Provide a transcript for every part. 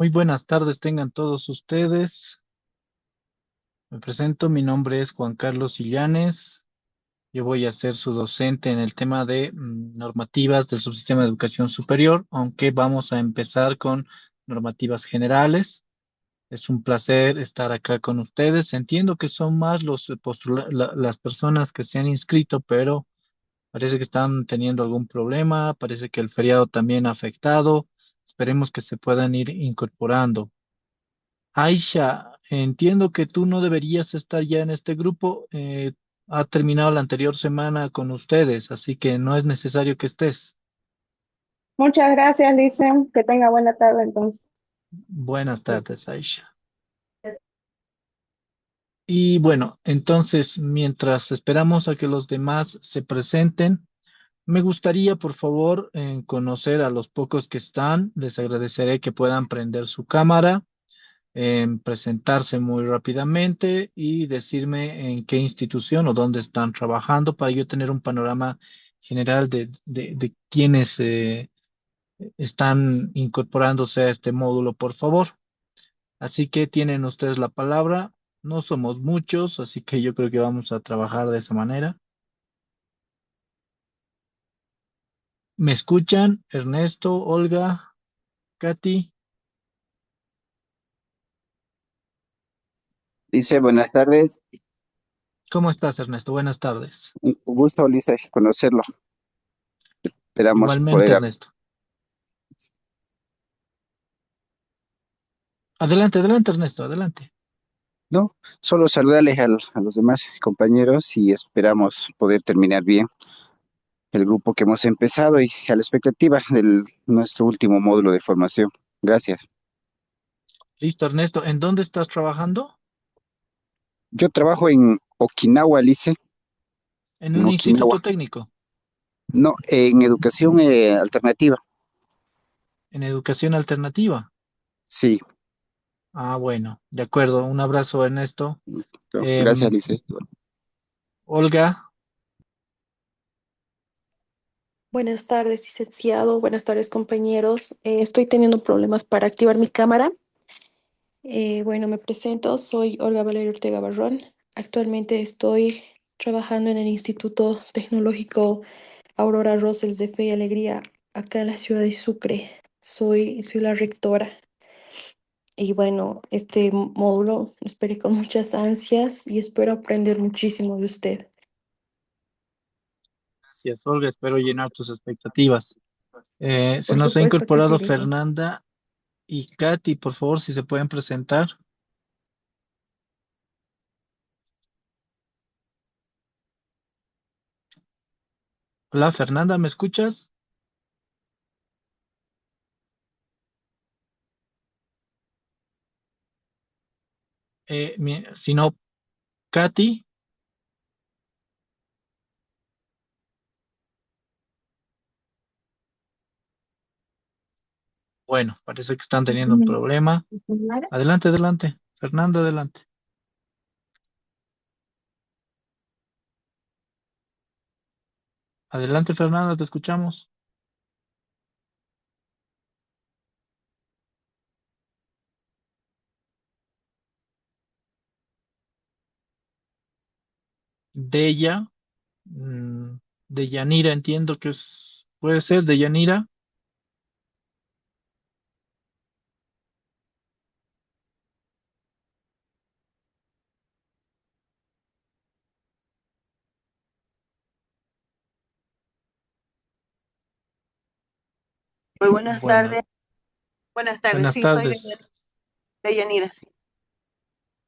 Muy buenas tardes tengan todos ustedes. Me presento, mi nombre es Juan Carlos Illanes. Yo voy a ser su docente en el tema de normativas del subsistema de educación superior, aunque vamos a empezar con normativas generales. Es un placer estar acá con ustedes. Entiendo que son más las personas que se han inscrito, pero parece que están teniendo algún problema. Parece que el feriado también ha afectado. Esperemos que se puedan ir incorporando. Aisha, entiendo que tú no deberías estar ya en este grupo. Ha terminado la anterior semana con ustedes, así que no es necesario que estés. Muchas gracias, Licen. Que tenga buena tarde entonces. Buenas tardes, Aisha. Y bueno, entonces, mientras esperamos a que los demás se presenten, me gustaría, por favor, conocer a los pocos que están. Les agradeceré que puedan prender su cámara, presentarse muy rápidamente y decirme en qué institución o dónde están trabajando para yo tener un panorama general de quiénes están incorporándose a este módulo, por favor. Así que tienen ustedes la palabra. No somos muchos, así que yo creo que vamos a trabajar de esa manera. ¿Me escuchan? Ernesto, Olga, Katy. Dice, buenas tardes, ¿Cómo estás, Ernesto? Buenas tardes. un gusto, Lisa, conocerlo. Esperamos Igualmente, poder, Ernesto. Adelante, adelante, Ernesto, adelante. no, solo saludarles a los demás compañeros y esperamos poder terminar bien el grupo que hemos empezado y a la expectativa de nuestro último módulo de formación. Gracias. Listo, Ernesto. ¿En dónde estás trabajando? Yo trabajo en Okinawa, Lice, En en un Okinawa, instituto técnico, no, en educación alternativa. en educación alternativa. Sí, Ah, bueno, de acuerdo. Un abrazo, Ernesto. gracias, Em, Lice. Olga, Buenas tardes, licenciado. Buenas tardes, compañeros. Estoy teniendo problemas para activar mi cámara. Bueno, me presento. Soy Olga Valeria Ortega Barrón. Actualmente estoy trabajando en el Instituto Tecnológico Aurora Rosels de Fe y Alegría, acá en la ciudad de Sucre. Soy la rectora. Y bueno, este módulo lo esperé con muchas ansias y espero aprender muchísimo de usted. gracias, Olga. Espero llenar tus expectativas. Se Por nos ha supuesto que sí, incorporado Lice. Fernanda y Katy, por favor, si se pueden presentar. Hola, Fernanda, ¿me escuchas? Si no, Katy. Bueno, parece que están teniendo un problema. Adelante, adelante. Fernanda, adelante. Adelante, Fernanda, te escuchamos. Della. Mm, de Yanira, entiendo que puede ser de Yanira. Muy buenas Bueno, tardes. Buenas tardes, buenas sí, soy tardes. de Yanira, sí.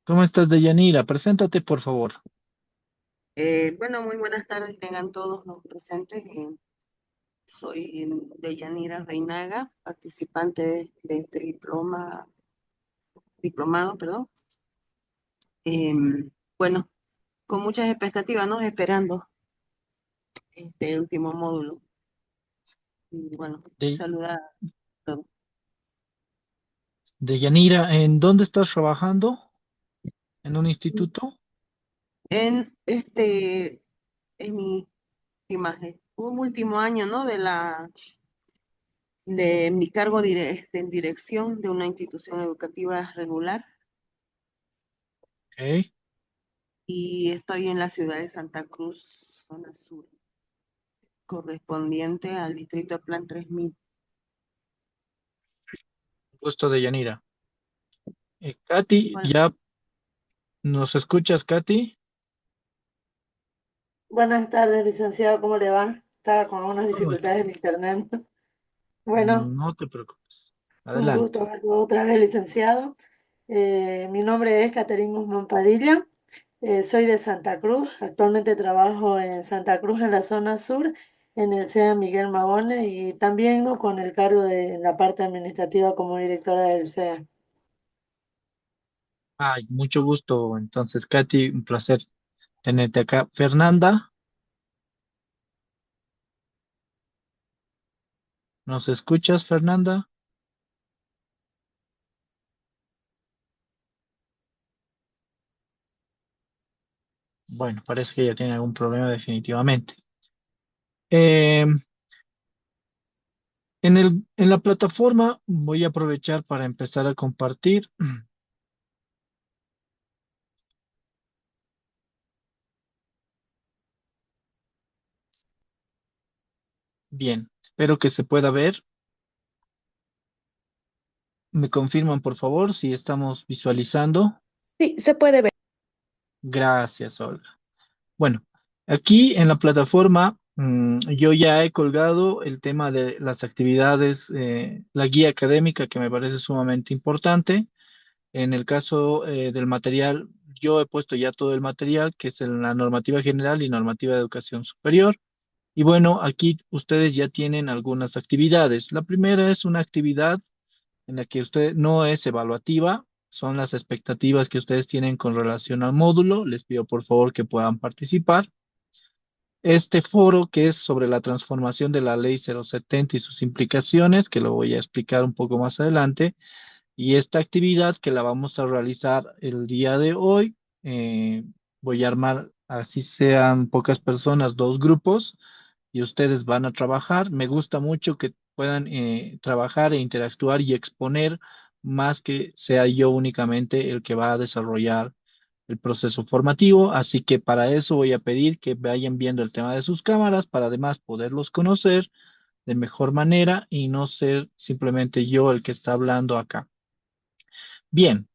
¿Cómo estás, de Yanira? Preséntate, por favor. Bueno, muy buenas tardes, tengan todos los presentes. Soy de Yanira Reinaga, participante de este diplomado, perdón. Bueno, con muchas expectativas, ¿no? Esperando este último módulo. Y bueno, De, saludar a todos. de Yanira, ¿en dónde estás trabajando? ¿En un instituto? En en mi imagen, un último año, ¿no? de mi cargo en dirección de una institución educativa regular Ok. y estoy en la ciudad de Santa Cruz, zona sur, correspondiente al distrito Plan 3000. Gusto de Yanira. Katy, Bueno, ¿ya nos escuchas, Katy? buenas tardes, licenciado, ¿cómo le va? Estaba con unas ¿Cómo está? dificultades en internet. Bueno, No te preocupes. un Adelante. gusto verlo otra vez, licenciado. Mi nombre es Caterina Guzmán Padilla, soy de Santa Cruz, actualmente trabajo en Santa Cruz, en la zona sur, en el CEA Miguel Magone y también, ¿no?, con el cargo de la parte administrativa como directora del CEA. Ay, mucho gusto. Entonces, Katy, un placer tenerte acá. Fernanda, ¿nos escuchas, Fernanda? Bueno, parece que ella tiene algún problema definitivamente. Eh, en la plataforma voy a aprovechar para empezar a compartir. Bien, espero que se pueda ver. Me confirman, por favor, si estamos visualizando. Sí, se puede ver. Gracias, Olga. Bueno, aquí en la plataforma yo ya he colgado el tema de las actividades, la guía académica que me parece sumamente importante. En el caso del material, yo he puesto ya todo el material, que es en la normativa general y normativa de educación superior. Y bueno, aquí ustedes ya tienen algunas actividades. La primera es una actividad en la que usted no es evaluativa, son las expectativas que ustedes tienen con relación al módulo. Les pido por favor que puedan participar. Este foro que es sobre la transformación de la ley 070 y sus implicaciones, que lo voy a explicar un poco más adelante, y esta actividad que la vamos a realizar el día de hoy, voy a armar, así sean pocas personas, dos grupos, y ustedes van a trabajar. Me gusta mucho que puedan trabajar e interactuar y exponer más que sea yo únicamente el que va a desarrollar el proceso formativo. Así que para eso voy a pedir que vayan viendo el tema de sus cámaras para además poderlos conocer de mejor manera y no ser simplemente yo el que está hablando acá. Bien,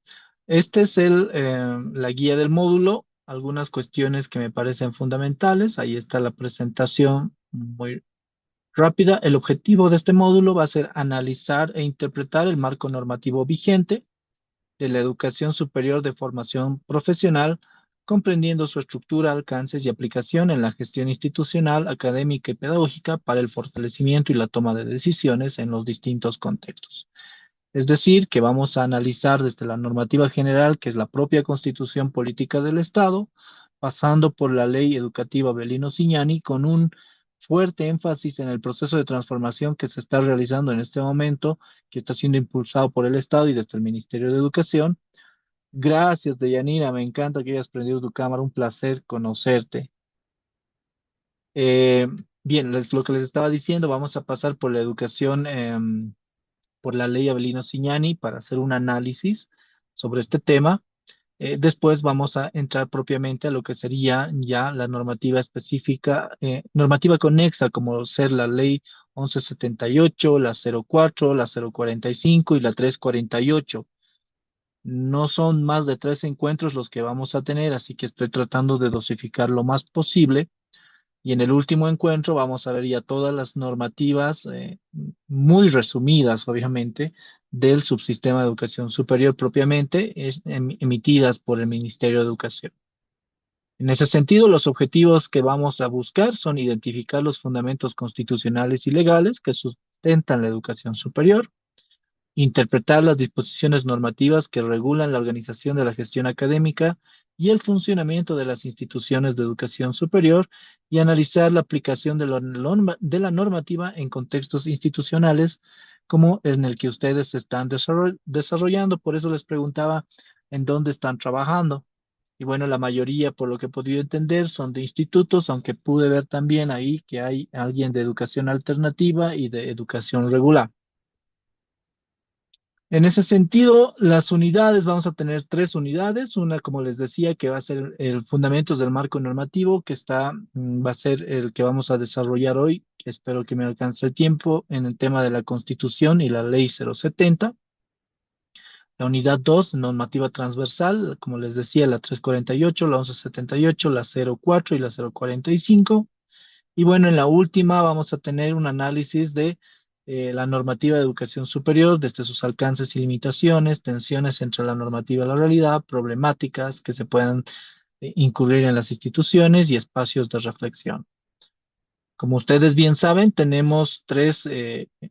este es la guía del módulo, algunas cuestiones que me parecen fundamentales. Ahí está la presentación muy rápida. El objetivo de este módulo va a ser analizar e interpretar el marco normativo vigente de la educación superior de formación profesional, comprendiendo su estructura, alcances y aplicación en la gestión institucional, académica y pedagógica para el fortalecimiento y la toma de decisiones en los distintos contextos. Es decir, que vamos a analizar desde la normativa general, que es la propia Constitución Política del Estado, pasando por la Ley Educativa Belino Ciñani, con un fuerte énfasis en el proceso de transformación que se está realizando en este momento, que está siendo impulsado por el Estado y desde el Ministerio de Educación. Gracias, Deyanira, me encanta que hayas prendido tu cámara, un placer conocerte. Eh, Bien, lo que les estaba diciendo, vamos a pasar por la educación. Por la ley Avelino Cignani para hacer un análisis sobre este tema. Después vamos a entrar propiamente a lo que sería ya la normativa específica, normativa conexa, como ser la ley 1178, la 04, la 045 y la 348. No son más de tres encuentros los que vamos a tener, así que estoy tratando de dosificar lo más posible. Y en el último encuentro vamos a ver ya todas las normativas, muy resumidas, obviamente, del subsistema de educación superior propiamente, emitidas por el Ministerio de Educación. En ese sentido, los objetivos que vamos a buscar son identificar los fundamentos constitucionales y legales que sustentan la educación superior, interpretar las disposiciones normativas que regulan la organización de la gestión académica y el funcionamiento de las instituciones de educación superior y analizar la aplicación de la normativa en contextos institucionales como en el que ustedes están desarrollando. Por eso les preguntaba en dónde están trabajando. Y bueno, la mayoría, por lo que he podido entender, son de institutos, aunque pude ver también ahí que hay alguien de educación alternativa y de educación regular. En ese sentido, las unidades, vamos a tener tres unidades. Una, como les decía, que va a ser el fundamentos del marco normativo, que va a ser el que vamos a desarrollar hoy. Espero que me alcance el tiempo en el tema de la Constitución y la Ley 070. La unidad 2, normativa transversal, como les decía, la 348, la 1178, la 04 y la 045. Y bueno, en la última vamos a tener un análisis de la normativa de educación superior, desde sus alcances y limitaciones, tensiones entre la normativa y la realidad, problemáticas que se puedan incurrir en las instituciones y espacios de reflexión. Como ustedes bien saben, tenemos tres,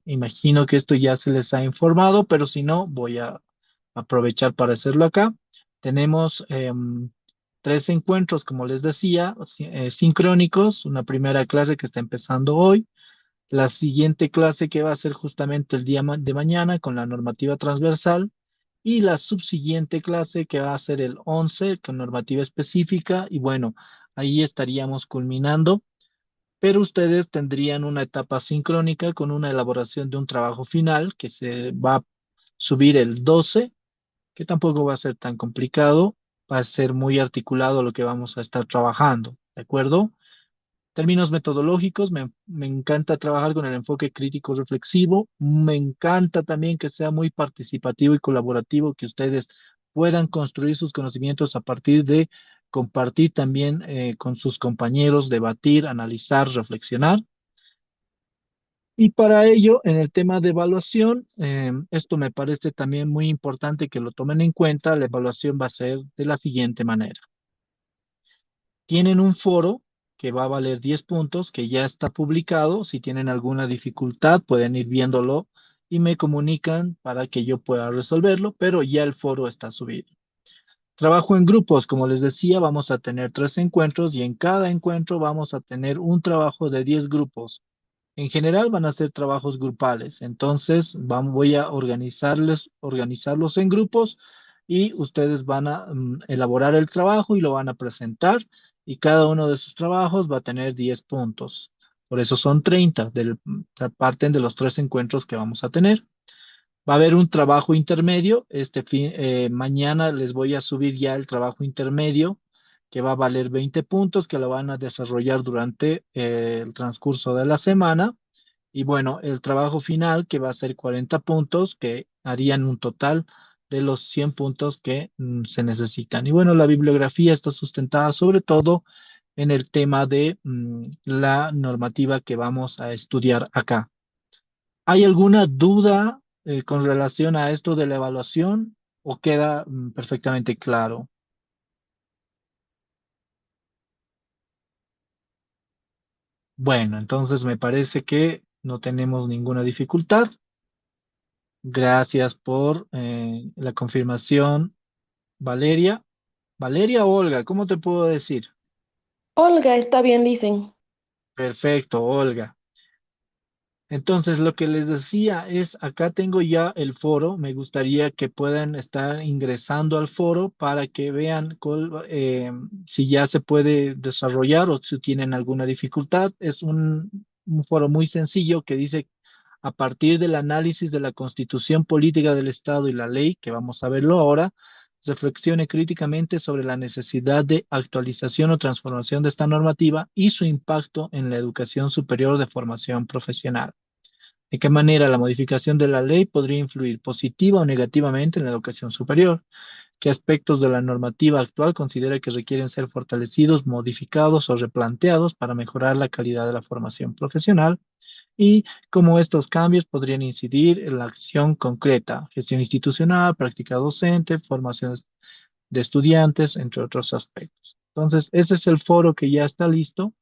imagino que esto ya se les ha informado, pero si no, voy a aprovechar para hacerlo acá. Tenemos tres encuentros, como les decía, sincrónicos, una primera clase que está empezando hoy, la siguiente clase que va a ser justamente el día de mañana con la normativa transversal y la subsiguiente clase que va a ser el 11 con normativa específica y bueno, ahí estaríamos culminando, pero ustedes tendrían una etapa sincrónica con una elaboración de un trabajo final que se va a subir el 12, que tampoco va a ser tan complicado, va a ser muy articulado lo que vamos a estar trabajando, ¿de acuerdo? Términos metodológicos, me encanta trabajar con el enfoque crítico reflexivo, me encanta también que sea muy participativo y colaborativo, que ustedes puedan construir sus conocimientos a partir de compartir también con sus compañeros, debatir, analizar, reflexionar. Y para ello, en el tema de evaluación, esto me parece también muy importante que lo tomen en cuenta. La evaluación va a ser de la siguiente manera. Tienen un foro que va a valer 10 puntos, que ya está publicado. Si tienen alguna dificultad, pueden ir viéndolo y me comunican para que yo pueda resolverlo, pero ya el foro está subido. Trabajo en grupos, como les decía, vamos a tener 3 encuentros y en cada encuentro vamos a tener un trabajo de 10 grupos. En general van a ser trabajos grupales, entonces voy a organizarlos en grupos y ustedes van a elaborar el trabajo y lo van a presentar y cada uno de sus trabajos va a tener 10 puntos. Por eso son 30, parten de los 3 encuentros que vamos a tener. Va a haber un trabajo intermedio. Mañana les voy a subir ya el trabajo intermedio que va a valer 20 puntos, que lo van a desarrollar durante el transcurso de la semana. Y bueno, el trabajo final que va a ser 40 puntos, que harían un total de los 100 puntos que se necesitan. Y bueno, la bibliografía está sustentada sobre todo en el tema de la normativa que vamos a estudiar acá. ¿Hay alguna duda con relación a esto de la evaluación o queda perfectamente claro? Bueno, entonces me parece que no tenemos ninguna dificultad. Gracias por la confirmación, Valeria. Valeria o Olga, ¿cómo te puedo decir? Olga, está bien, dicen. Perfecto, Olga. Entonces, lo que les decía es, acá tengo ya el foro, me gustaría que puedan estar ingresando al foro para que vean si ya se puede desarrollar o si tienen alguna dificultad. Es un foro muy sencillo que dice, a partir del análisis de la Constitución Política del Estado y la ley, que vamos a verlo ahora, reflexione críticamente sobre la necesidad de actualización o transformación de esta normativa y su impacto en la educación superior de formación profesional. ¿De qué manera la modificación de la ley podría influir positiva o negativamente en la educación superior? ¿Qué aspectos de la normativa actual considera que requieren ser fortalecidos, modificados o replanteados para mejorar la calidad de la formación profesional? Y cómo estos cambios podrían incidir en la acción concreta, gestión institucional, práctica docente, formación de estudiantes, entre otros aspectos. Entonces, ese es el foro que ya está listo.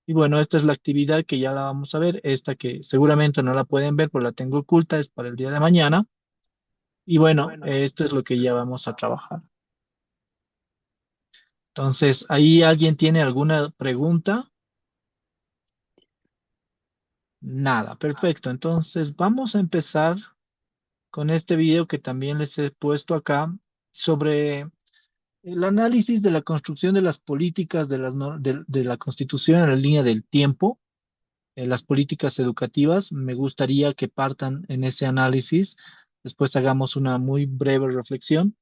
Y bueno, esta es la actividad que ya la vamos a ver. Esta que seguramente no la pueden ver, porque la tengo oculta, es para el día de mañana. Y bueno, esto es lo que ya vamos a trabajar. Entonces, ¿ahí alguien tiene alguna pregunta? Nada, perfecto. Entonces, vamos a empezar con este video que también les he puesto acá sobre el análisis de la construcción de las políticas de la Constitución en la línea del tiempo, las políticas educativas. Me gustaría que partan en ese análisis después hagamos una muy breve reflexión,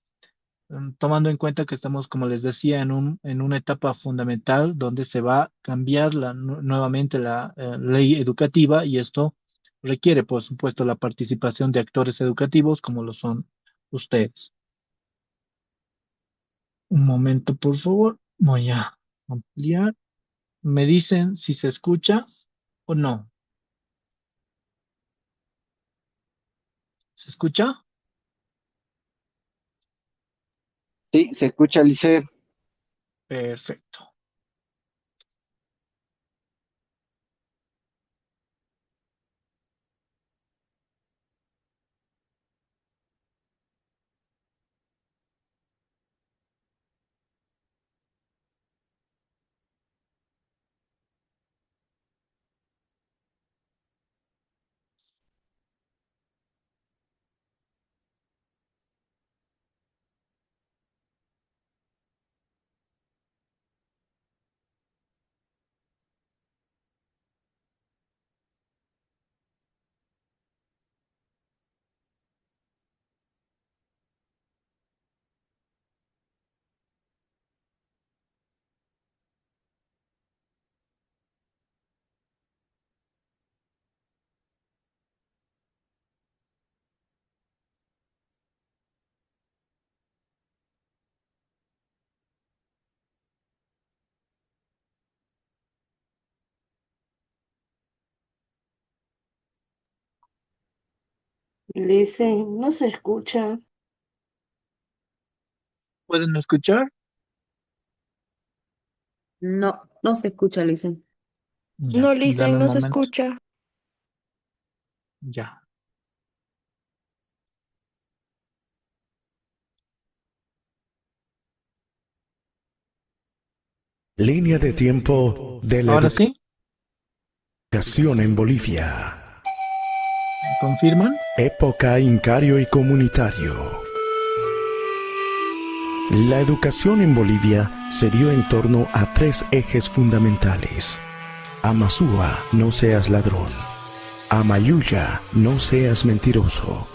tomando en cuenta que estamos, como les decía, en una etapa fundamental donde se va a cambiar nuevamente la ley educativa y esto requiere, por supuesto, la participación de actores educativos como lo son ustedes. Un momento, por favor. Voy a ampliar. Me dicen si se escucha o no. ¿Se escucha? Sí, se escucha, Lice. Perfecto. Lice, no se escucha. ¿Pueden escuchar? No, no se escucha, Luisen. Ya, No, dame Licen, un no se momento. escucha. Ya. Línea de tiempo de la ¿Ahora sí? educación en Bolivia. ¿Confirman? Época incario y comunitario. La educación en Bolivia se dio en torno a tres ejes fundamentales. Amasúa, no seas ladrón. Amayuya, no seas mentiroso.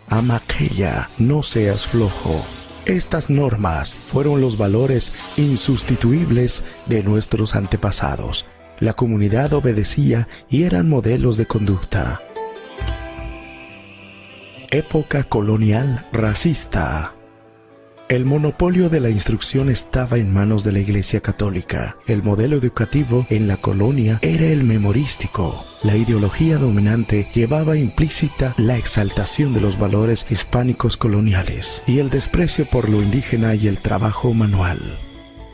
Amaqueya, no seas flojo. Estas normas fueron los valores insustituibles de nuestros antepasados. La comunidad obedecía y eran modelos de conducta. Época colonial racista. El monopolio de la instrucción estaba en manos de la Iglesia Católica. El modelo educativo en la colonia era el memorístico. La ideología dominante llevaba implícita la exaltación de los valores hispánicos coloniales y el desprecio por lo indígena y el trabajo manual.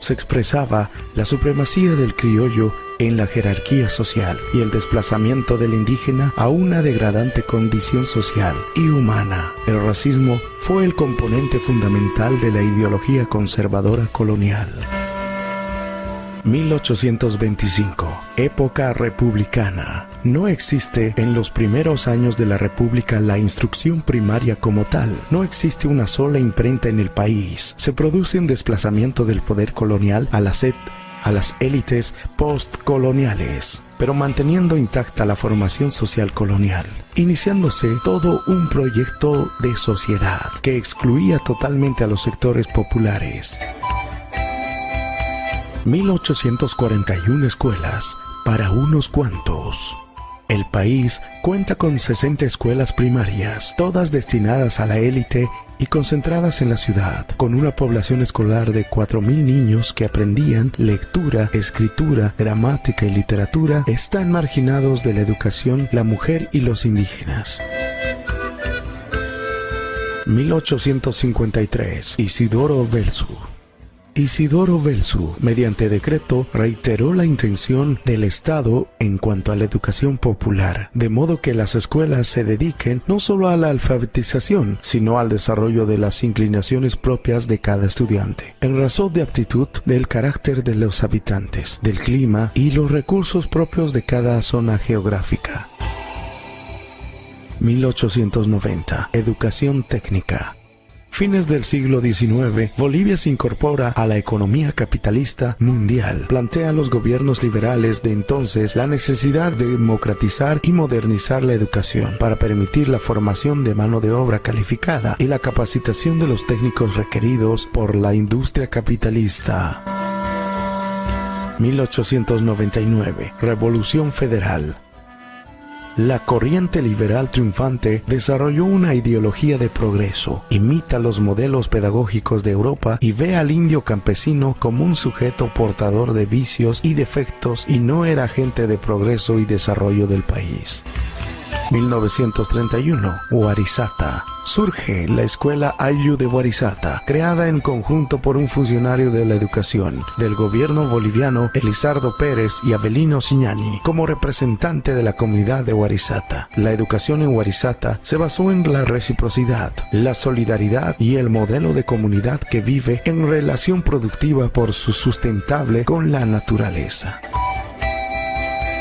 Se expresaba la supremacía del criollo en la jerarquía social y el desplazamiento del indígena a una degradante condición social y humana. El racismo fue el componente fundamental de la ideología conservadora colonial. 1825, época republicana. No existe en los primeros años de la República la instrucción primaria como tal. No existe una sola imprenta en el país. Se produce un desplazamiento del poder colonial a las élites postcoloniales, pero manteniendo intacta la formación social colonial, iniciándose todo un proyecto de sociedad que excluía totalmente a los sectores populares. 1841 escuelas para unos cuantos. El país cuenta con 60 escuelas primarias, todas destinadas a la élite y concentradas en la ciudad, con una población escolar de 4.000 niños que aprendían lectura, escritura, gramática y literatura. Están marginados de la educación la mujer y los indígenas. 1853, Isidoro Belzu. Isidoro Belzu, mediante decreto, reiteró la intención del Estado en cuanto a la educación popular, de modo que las escuelas se dediquen no solo a la alfabetización, sino al desarrollo de las inclinaciones propias de cada estudiante, en razón de aptitud del carácter de los habitantes, del clima y los recursos propios de cada zona geográfica. 1890, educación técnica. Fines del siglo XIX, Bolivia se incorpora a la economía capitalista mundial. Plantea a los gobiernos liberales de entonces la necesidad de democratizar y modernizar la educación para permitir la formación de mano de obra calificada y la capacitación de los técnicos requeridos por la industria capitalista. 1899, Revolución Federal. La corriente liberal triunfante desarrolló una ideología de progreso, imita los modelos pedagógicos de Europa y ve al indio campesino como un sujeto portador de vicios y defectos y no era agente de progreso y desarrollo del país. 1931, Warisata. Surge la Escuela Ayllu de Warisata, creada en conjunto por un funcionario de la educación del gobierno boliviano, Elizardo Pérez y Avelino Siñani, como representante de la comunidad de Warisata. La educación en Warisata se basó en la reciprocidad, la solidaridad y el modelo de comunidad que vive en relación productiva por su sustentable con la naturaleza.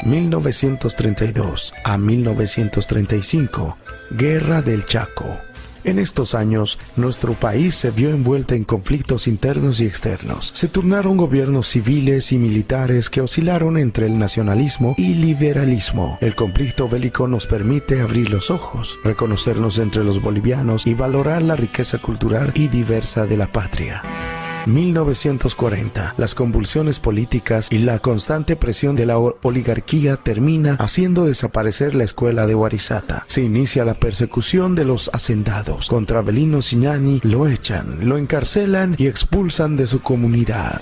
1932 a 1935, Guerra del Chaco. En estos años, nuestro país se vio envuelto en conflictos internos y externos. Se turnaron gobiernos civiles y militares que oscilaron entre el nacionalismo y liberalismo. El conflicto bélico nos permite abrir los ojos, reconocernos entre los bolivianos y valorar la riqueza cultural y diversa de la patria. 1940. Las convulsiones políticas y la constante presión de la oligarquía termina haciendo desaparecer la escuela de Warisata. Se inicia la persecución de los hacendados. Contra Avelino Siñani lo echan, lo encarcelan y expulsan de su comunidad.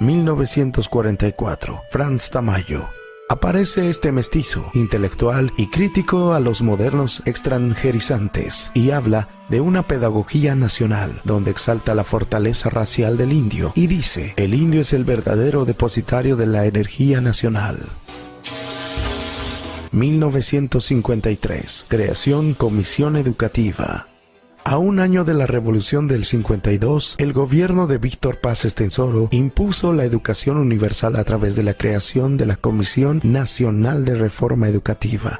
1944. Franz Tamayo. Aparece este mestizo, intelectual y crítico a los modernos extranjerizantes, y habla de una pedagogía nacional, donde exalta la fortaleza racial del indio, y dice, el indio es el verdadero depositario de la energía nacional. 1953. Creación Comisión Educativa. A un año de la Revolución del 52, el gobierno de Víctor Paz Estenssoro impuso la educación universal a través de la creación de la Comisión Nacional de Reforma Educativa.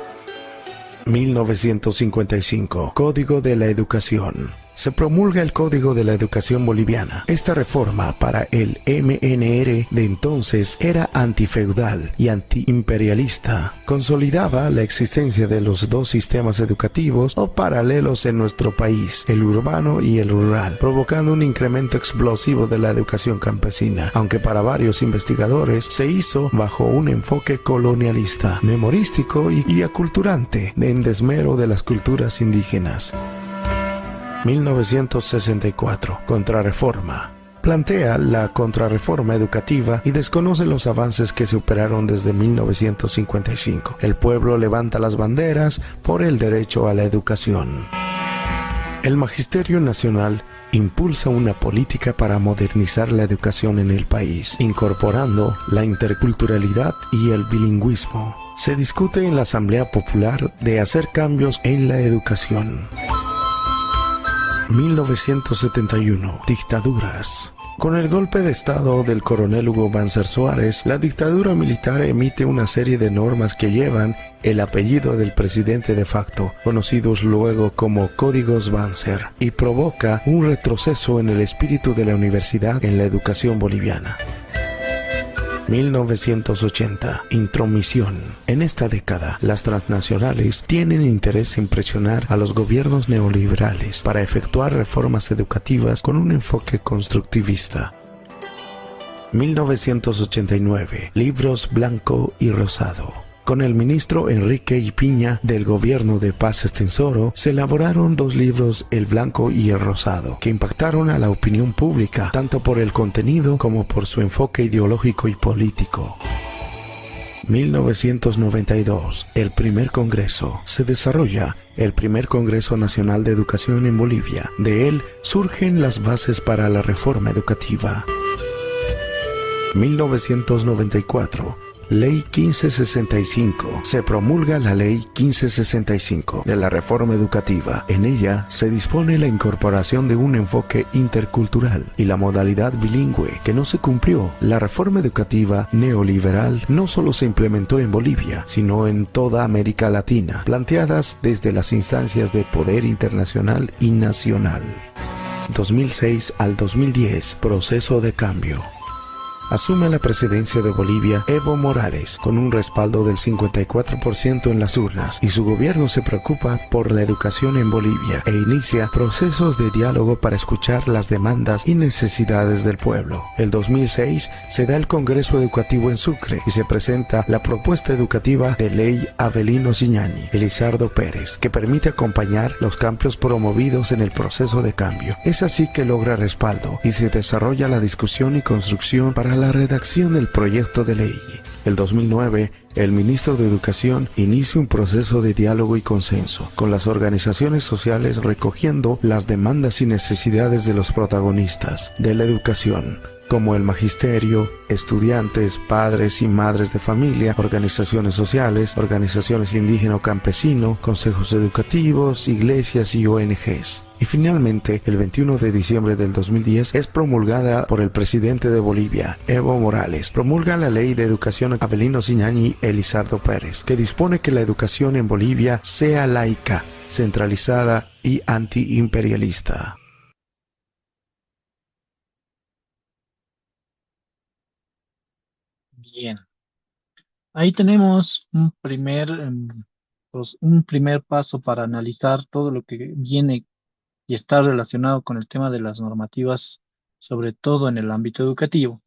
1955. Código de la Educación. Se promulga el Código de la Educación Boliviana. Esta reforma para el MNR de entonces era antifeudal y antiimperialista. Consolidaba la existencia de los dos sistemas educativos o paralelos en nuestro país, el urbano y el rural, provocando un incremento explosivo de la educación campesina, aunque para varios investigadores se hizo bajo un enfoque colonialista, memorístico y aculturante, en desmero de las culturas indígenas. 1964. Contrarreforma. Plantea la contrarreforma educativa y desconoce los avances que se operaron desde 1955. El pueblo levanta las banderas por el derecho a la educación. El Magisterio Nacional impulsa una política para modernizar la educación en el país, incorporando la interculturalidad y el bilingüismo. Se discute en la Asamblea Popular de hacer cambios en la educación. 1971. Dictaduras. Con el golpe de estado del coronel Hugo Banzer Suárez, la dictadura militar emite una serie de normas que llevan el apellido del presidente de facto, conocidos luego como Códigos Banzer, y provoca un retroceso en el espíritu de la universidad en la educación boliviana. 1980. Intromisión. En esta década, las transnacionales tienen interés en presionar a los gobiernos neoliberales para efectuar reformas educativas con un enfoque constructivista. 1989. Libros Blanco y Rosado. Con el ministro Enrique I. Piña del gobierno de Paz Estenssoro se elaboraron dos libros, El Blanco y el Rosado, que impactaron a la opinión pública, tanto por el contenido como por su enfoque ideológico y político. 1992. El primer congreso. Se desarrolla el primer Congreso Nacional de Educación en Bolivia. De él surgen las bases para la reforma educativa. 1994. Ley 1565. Se promulga la Ley 1565 de la Reforma Educativa. En ella se dispone la incorporación de un enfoque intercultural y la modalidad bilingüe que no se cumplió. La reforma educativa neoliberal no solo se implementó en Bolivia, sino en toda América Latina, planteadas desde las instancias de poder internacional y nacional. 2006 al 2010, proceso de cambio. Asume la presidencia de Bolivia Evo Morales con un respaldo del 54% en las urnas y su gobierno se preocupa por la educación en Bolivia e inicia procesos de diálogo para escuchar las demandas y necesidades del pueblo. El 2006 se da el Congreso Educativo en Sucre y se presenta la propuesta educativa de ley Avelino Ziñani, Elizardo Pérez, que permite acompañar los cambios promovidos en el proceso de cambio. Es así que logra respaldo y se desarrolla la discusión y construcción para la redacción del proyecto de ley. El 2009, el ministro de Educación inicia un proceso de diálogo y consenso con las organizaciones sociales recogiendo las demandas y necesidades de los protagonistas de la educación, como el magisterio, estudiantes, padres y madres de familia, organizaciones sociales, organizaciones indígena-campesino, consejos educativos, iglesias y ONGs. Y finalmente, el 21 de diciembre del 2010 es promulgada por el presidente de Bolivia, Evo Morales. Promulga la Ley de Educación Avelino Ziñani Elizardo Pérez, que dispone que la educación en Bolivia sea laica, centralizada y antiimperialista. Bien, ahí tenemos un primer paso para analizar todo lo que viene y está relacionado con el tema de las normativas, sobre todo en el ámbito educativo,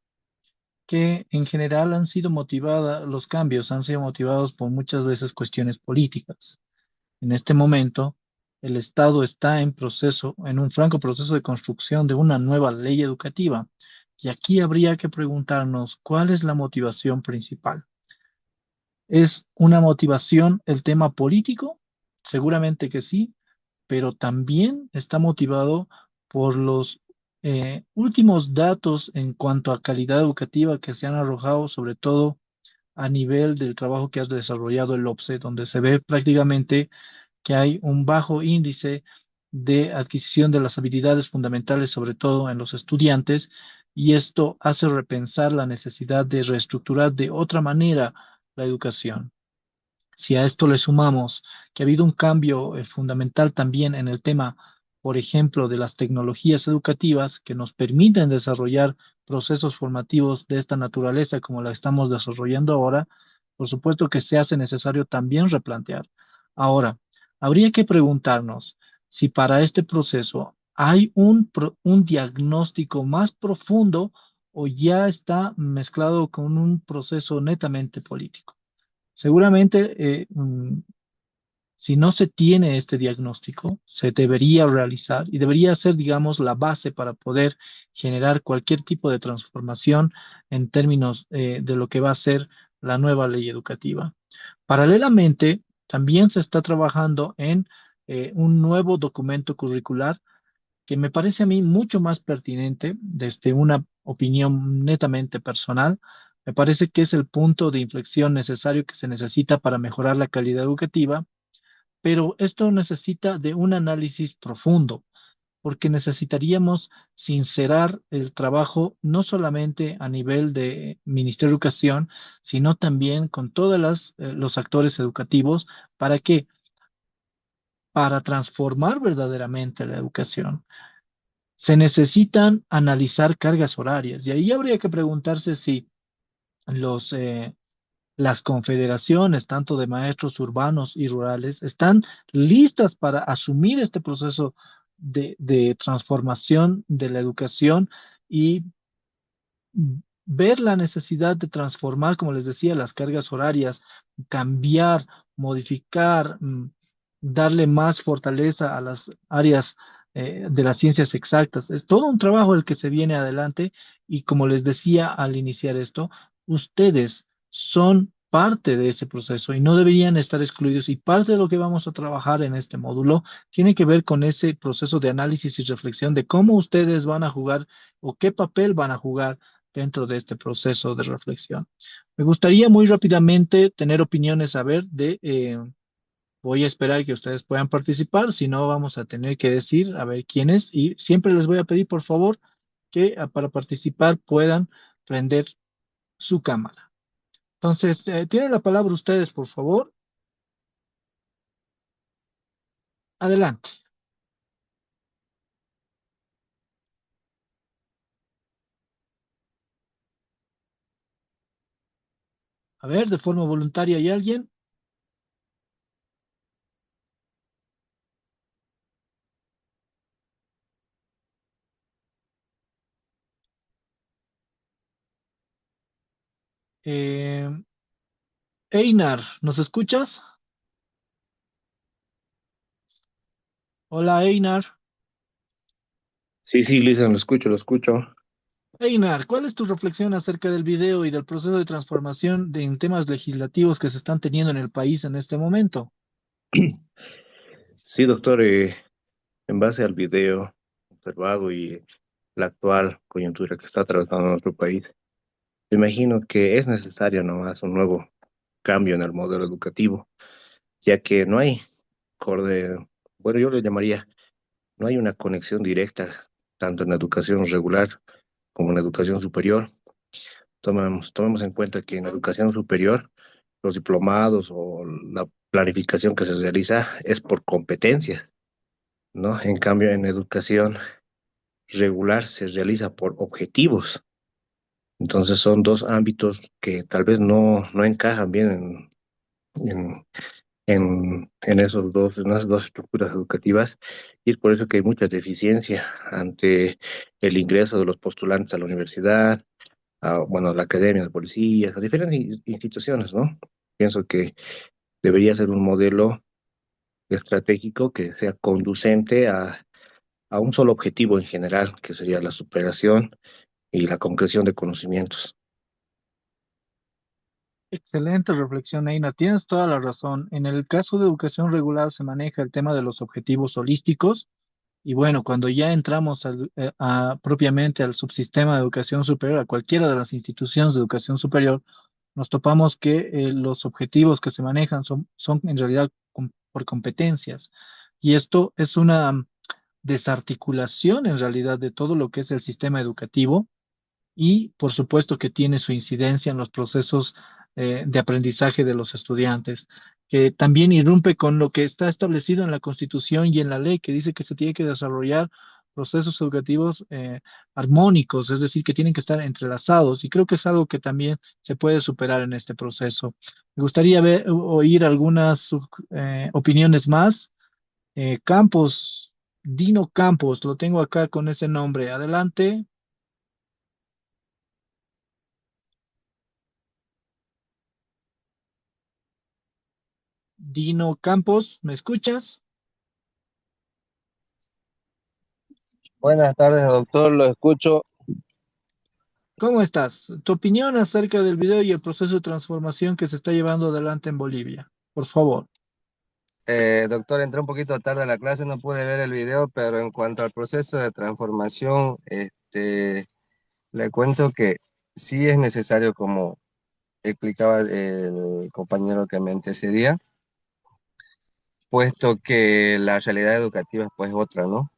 que en general han sido motivadas, los cambios han sido motivados por muchas veces cuestiones políticas. En este momento, el Estado está en un franco proceso de construcción de una nueva ley educativa. Y aquí habría que preguntarnos cuál es la motivación principal. ¿Es una motivación el tema político? Seguramente que sí, pero también está motivado por los últimos datos en cuanto a calidad educativa que se han arrojado, sobre todo a nivel del trabajo que ha desarrollado el OPSE, donde se ve prácticamente que hay un bajo índice de adquisición de las habilidades fundamentales, sobre todo en los estudiantes, y esto hace repensar la necesidad de reestructurar de otra manera la educación. Si a esto le sumamos que ha habido un cambio fundamental también en el tema, por ejemplo, de las tecnologías educativas que nos permiten desarrollar procesos formativos de esta naturaleza como la estamos desarrollando ahora, por supuesto que se hace necesario también replantear. Ahora, habría que preguntarnos si para este proceso hay un diagnóstico más profundo o ya está mezclado con un proceso netamente político. Seguramente, si no se tiene este diagnóstico, se debería realizar y debería ser, digamos, la base para poder generar cualquier tipo de transformación en términos de lo que va a ser la nueva ley educativa. Paralelamente, también se está trabajando en un nuevo documento curricular que me parece a mí mucho más pertinente desde una opinión netamente personal. Me parece que es el punto de inflexión necesario que se necesita para mejorar la calidad educativa, pero esto necesita de un análisis profundo, porque necesitaríamos sincerar el trabajo no solamente a nivel de Ministerio de Educación, sino también con todos los actores educativos. ¿Para qué? Para transformar verdaderamente la educación. Se necesitan analizar cargas horarias y ahí habría que preguntarse si los, las confederaciones, tanto de maestros urbanos y rurales, están listas para asumir este proceso de transformación de la educación y ver la necesidad de transformar, como les decía, las cargas horarias, cambiar, modificar, darle más fortaleza a las áreas de las ciencias exactas. Es todo un trabajo el que se viene adelante y como les decía al iniciar esto, ustedes son parte de ese proceso y no deberían estar excluidos y parte de lo que vamos a trabajar en este módulo tiene que ver con ese proceso de análisis y reflexión de cómo ustedes van a jugar o qué papel van a jugar dentro de este proceso de reflexión. Me gustaría muy rápidamente tener opiniones, a ver, voy a esperar que ustedes puedan participar, si no vamos a tener que decir, a ver quiénes, y siempre les voy a pedir, por favor, que para participar puedan prender su cámara. Entonces, tienen la palabra ustedes, por favor. Adelante. A ver, de forma voluntaria, ¿hay alguien? Eh, Einar, ¿nos escuchas? Hola, Einar. Sí, sí, Lisa, lo escucho, lo escucho. Einar, ¿cuál es tu reflexión acerca del video y del proceso de transformación en temas legislativos que se están teniendo en el país en este momento? Sí, doctor, en base al video observado y la actual coyuntura que está atravesando nuestro país, me imagino que es necesario nomás un nuevo cambio en el modelo educativo, ya que no hay, bueno, yo le llamaría, no hay una conexión directa tanto en la educación regular como en la educación superior. Tomemos en cuenta que en la educación superior, los diplomados o la planificación que se realiza es por competencias, ¿no? En cambio, en educación regular se realiza por objetivos. Entonces son dos ámbitos que tal vez no encajan bien en, en esas dos estructuras educativas, y es por eso que hay mucha deficiencia ante el ingreso de los postulantes a la universidad, bueno, a la academia de policías, a diferentes instituciones, ¿no? Pienso que debería ser un modelo estratégico que sea conducente a un solo objetivo en general, que sería la superación y la concreción de conocimientos. Excelente reflexión, Eina. Tienes toda la razón. En el caso de educación regular se maneja el tema de los objetivos holísticos y bueno, cuando ya entramos propiamente al subsistema de educación superior, a cualquiera de las instituciones de educación superior, nos topamos que los objetivos que se manejan son en realidad por competencias. Y esto es una desarticulación en realidad de todo lo que es el sistema educativo y por supuesto que tiene su incidencia en los procesos de aprendizaje de los estudiantes, que también irrumpe con lo que está establecido en la Constitución y en la ley, que dice que se tiene que desarrollar procesos educativos armónicos, es decir, que tienen que estar entrelazados, y creo que es algo que también se puede superar en este proceso. Me gustaría oír algunas opiniones más. Campos, Dino Campos, lo tengo acá con ese nombre. Adelante. Dino Campos, ¿me escuchas? Buenas tardes, doctor, lo escucho. ¿Cómo estás? Tu opinión acerca del video y el proceso de transformación que se está llevando adelante en Bolivia, por favor. Doctor, entré un poquito tarde a la clase, no pude ver el video, pero en cuanto al proceso de transformación, le cuento que sí es necesario, como explicaba el compañero que me antecedía, puesto que la realidad educativa es pues otra, ¿no?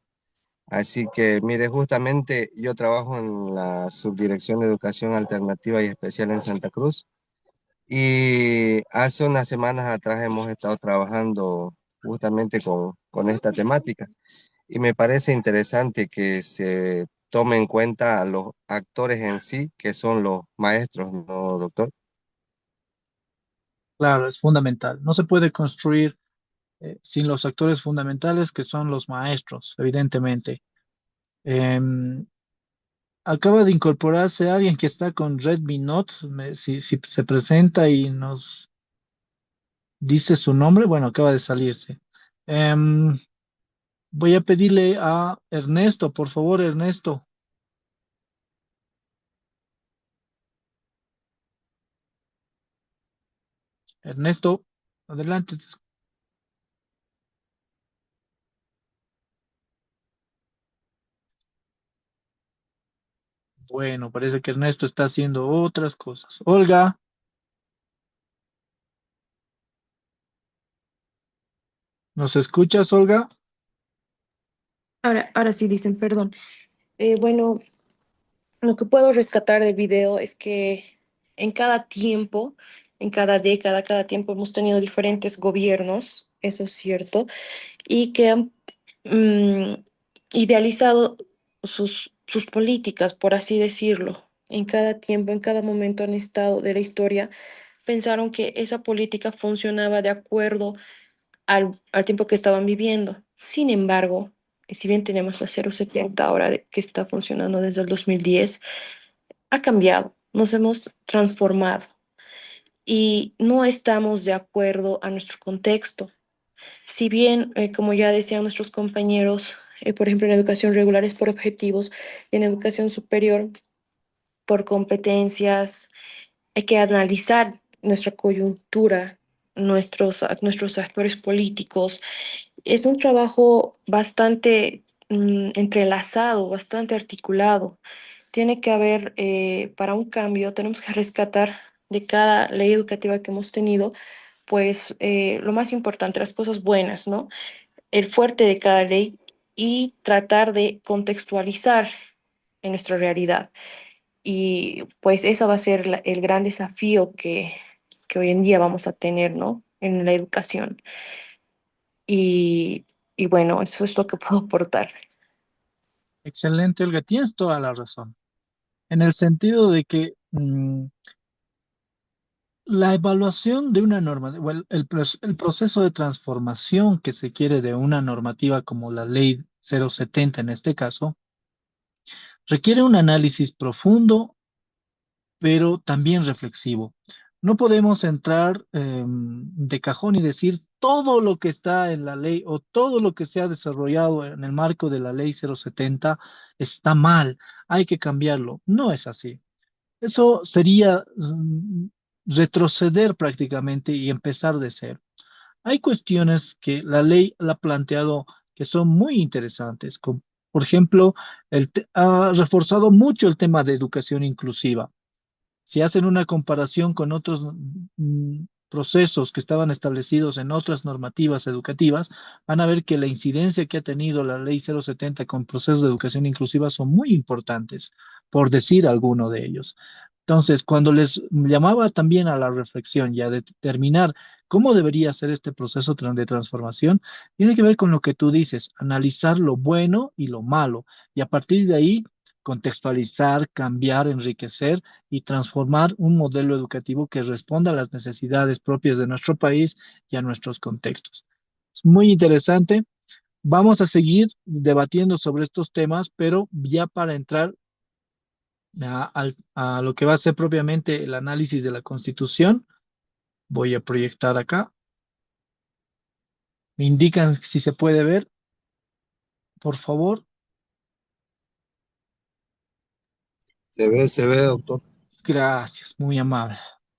Así que, mire, justamente yo trabajo en la Subdirección de Educación Alternativa y Especial en Santa Cruz. Y hace unas semanas atrás hemos estado trabajando justamente con esta temática. Y me parece interesante que se tome en cuenta a los actores en sí, que son los maestros, ¿no, doctor? Claro, es fundamental. No se puede construir sin los actores fundamentales que son los maestros, evidentemente. Em, Acaba de incorporarse alguien que está con Redmi Note. Si se presenta y nos dice su nombre, bueno, acaba de salirse. Em, Voy a pedirle a Ernesto, por favor, Ernesto. Ernesto, adelante. Bueno, parece que Ernesto está haciendo otras cosas. Olga, ¿Nos escuchas, Olga? Ahora sí dicen, perdón. Bueno, lo que puedo rescatar del video es que en cada tiempo, en cada década, cada tiempo hemos tenido diferentes gobiernos, eso es cierto, y que han mm, idealizado sus políticas, por así decirlo. En cada tiempo, en cada momento han estado de la historia, pensaron que esa política funcionaba de acuerdo al tiempo que estaban viviendo. Sin embargo, si bien tenemos la 070 ahora que está funcionando desde el 2010, ha cambiado, nos hemos transformado y no estamos de acuerdo a nuestro contexto. Si bien, como ya decían nuestros compañeros, por ejemplo, en educación regular es por objetivos, y en educación superior por competencias, hay que analizar nuestra coyuntura, nuestros actores políticos. Es un trabajo bastante entrelazado, bastante articulado. Tiene que haber, para un cambio, tenemos que rescatar de cada ley educativa que hemos tenido, pues lo más importante, las cosas buenas, ¿no? El fuerte de cada ley y tratar de contextualizar en nuestra realidad. Y pues eso va a ser el gran desafío que hoy en día vamos a tener, ¿no? En la educación. Y, y bueno, eso es lo que puedo aportar. Excelente, Olga, tienes toda la razón. En el sentido de que la evaluación de una norma, o el proceso de transformación que se quiere de una normativa como la ley 070 en este caso, requiere un análisis profundo, pero también reflexivo. No podemos entrar de cajón y decir todo lo que está en la ley o todo lo que se ha desarrollado en el marco de la ley 070 está mal, hay que cambiarlo. No es así. Eso sería retroceder prácticamente y empezar de cero. Hay cuestiones que la ley la ha planteado que son muy interesantes, como, por ejemplo, ha reforzado mucho el tema de educación inclusiva. Si hacen una comparación con otros procesos que estaban establecidos en otras normativas educativas, van a ver que la incidencia que ha tenido la ley 070 con procesos de educación inclusiva son muy importantes, por decir alguno de ellos. Entonces, cuando les llamaba también a la reflexión y a determinar cómo debería ser este proceso de transformación, tiene que ver con lo que tú dices, analizar lo bueno y lo malo, y a partir de ahí contextualizar, cambiar, enriquecer y transformar un modelo educativo que responda a las necesidades propias de nuestro país y a nuestros contextos. Es muy interesante. Vamos a seguir debatiendo sobre estos temas, pero ya para entrar a lo que va a ser propiamente el análisis de la Constitución, voy a proyectar acá. Me indican si se puede ver, por favor. Se ve, doctor. Gracias, muy amable.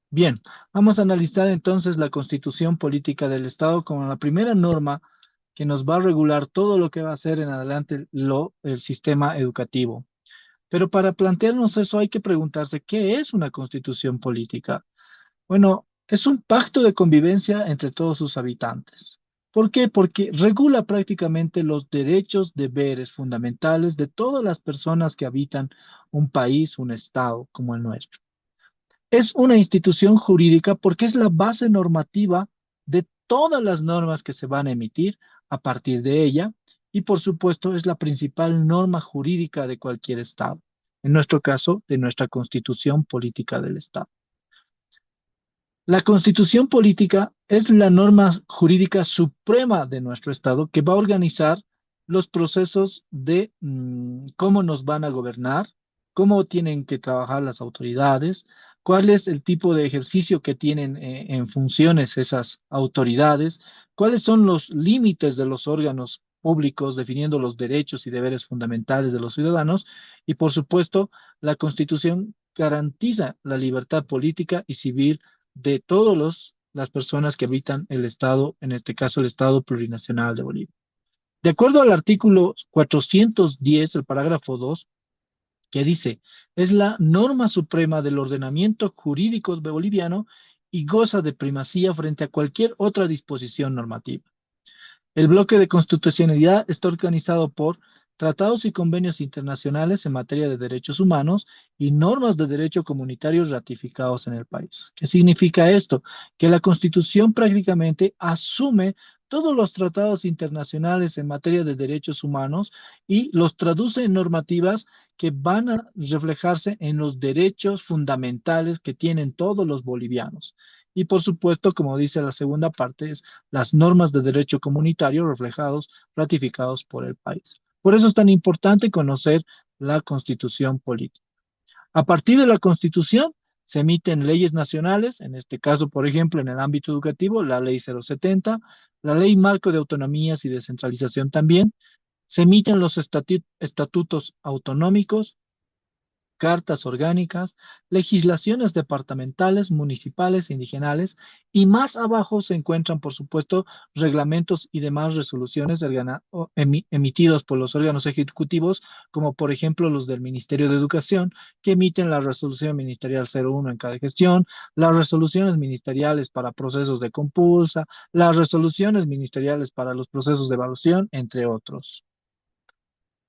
Bien, vamos a analizar entonces la Constitución Política del Estado como la primera norma que nos va a regular todo lo que va a ser en adelante el sistema educativo. Pero para plantearnos eso hay que preguntarse, ¿qué es una constitución política? Bueno, es un pacto de convivencia entre todos sus habitantes. ¿Por qué? Porque regula prácticamente los derechos, deberes fundamentales de todas las personas que habitan un país, un estado como el nuestro. Es una institución jurídica porque es la base normativa de todas las normas que se van a emitir a partir de ella y por supuesto es la principal norma jurídica de cualquier Estado, en nuestro caso, de nuestra Constitución Política del Estado. La Constitución Política es la norma jurídica suprema de nuestro Estado que va a organizar los procesos de cómo nos van a gobernar, cómo tienen que trabajar las autoridades, cuál es el tipo de ejercicio que tienen en funciones esas autoridades, cuáles son los límites de los órganos públicos definiendo los derechos y deberes fundamentales de los ciudadanos y, por supuesto, la Constitución garantiza la libertad política y civil de todas las personas que habitan el Estado, en este caso el Estado Plurinacional de Bolivia. De acuerdo al artículo 410, el parágrafo 2, que dice, es la norma suprema del ordenamiento jurídico boliviano y goza de primacía frente a cualquier otra disposición normativa. El bloque de constitucionalidad está organizado por tratados y convenios internacionales en materia de derechos humanos y normas de derecho comunitario ratificados en el país. ¿Qué significa esto? Que la Constitución prácticamente asume todos los tratados internacionales en materia de derechos humanos y los traduce en normativas que van a reflejarse en los derechos fundamentales que tienen todos los bolivianos. Y por supuesto, como dice la segunda parte, es las normas de derecho comunitario reflejados, ratificados por el país. Por eso es tan importante conocer la Constitución política. A partir de la Constitución se emiten leyes nacionales, en este caso, por ejemplo, en el ámbito educativo, la Ley 070, la Ley Marco de Autonomías y Descentralización también, se emiten los estatutos autonómicos, cartas orgánicas, legislaciones departamentales, municipales, indigenales, y más abajo se encuentran, por supuesto, reglamentos y demás resoluciones emitidos por los órganos ejecutivos, como por ejemplo los del Ministerio de Educación, que emiten la resolución ministerial 01 en cada gestión, las resoluciones ministeriales para procesos de compulsa, las resoluciones ministeriales para los procesos de evaluación, entre otros.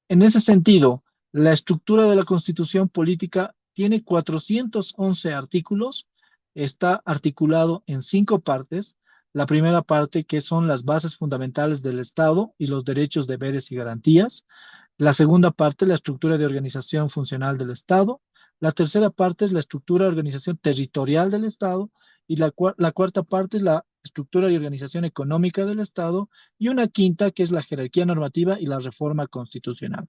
En ese sentido, la estructura de la Constitución política tiene 411 artículos, está articulado en 5 partes. La primera parte, que son las bases fundamentales del Estado y los derechos, deberes y garantías. La segunda parte, la estructura de organización funcional del Estado. La tercera parte es la estructura de organización territorial del Estado. Y la cuarta parte es la estructura y organización económica del Estado. Y una quinta, que es la jerarquía normativa y la reforma constitucional.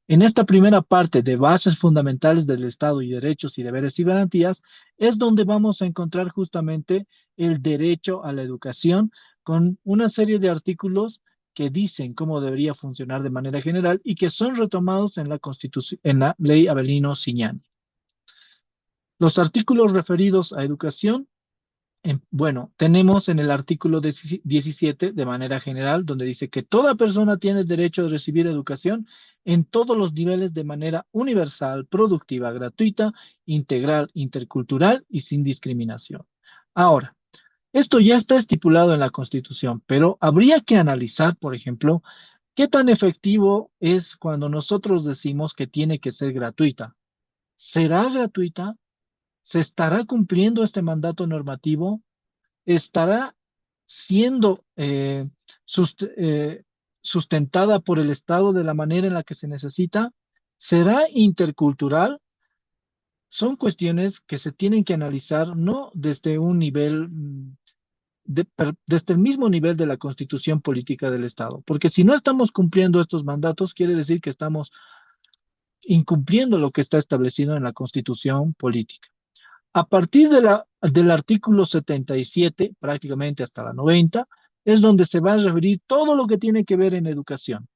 En esta primera parte de bases fundamentales del Estado y derechos y deberes y garantías es donde vamos a encontrar justamente el derecho a la educación con una serie de artículos que dicen cómo debería funcionar de manera general y que son retomados en la Constitución, en la Ley Avelino Ciñani. Los artículos referidos a educación, bueno, tenemos en el artículo 17 de manera general, donde dice que toda persona tiene derecho a recibir educación en todos los niveles de manera universal, productiva, gratuita, integral, intercultural y sin discriminación. Ahora, esto ya está estipulado en la Constitución, pero habría que analizar, por ejemplo, qué tan efectivo es cuando nosotros decimos que tiene que ser gratuita. ¿Será gratuita? ¿Se estará cumpliendo este mandato normativo? ¿Estará siendo sustentada por el Estado de la manera en la que se necesita? ¿Será intercultural? Son cuestiones que se tienen que analizar no desde un nivel, desde el mismo nivel de la Constitución política del Estado, porque si no estamos cumpliendo estos mandatos, quiere decir que estamos incumpliendo lo que está establecido en la Constitución política. A partir del artículo 77, prácticamente hasta la 90, es donde se va a referir todo lo que tiene que ver en educación.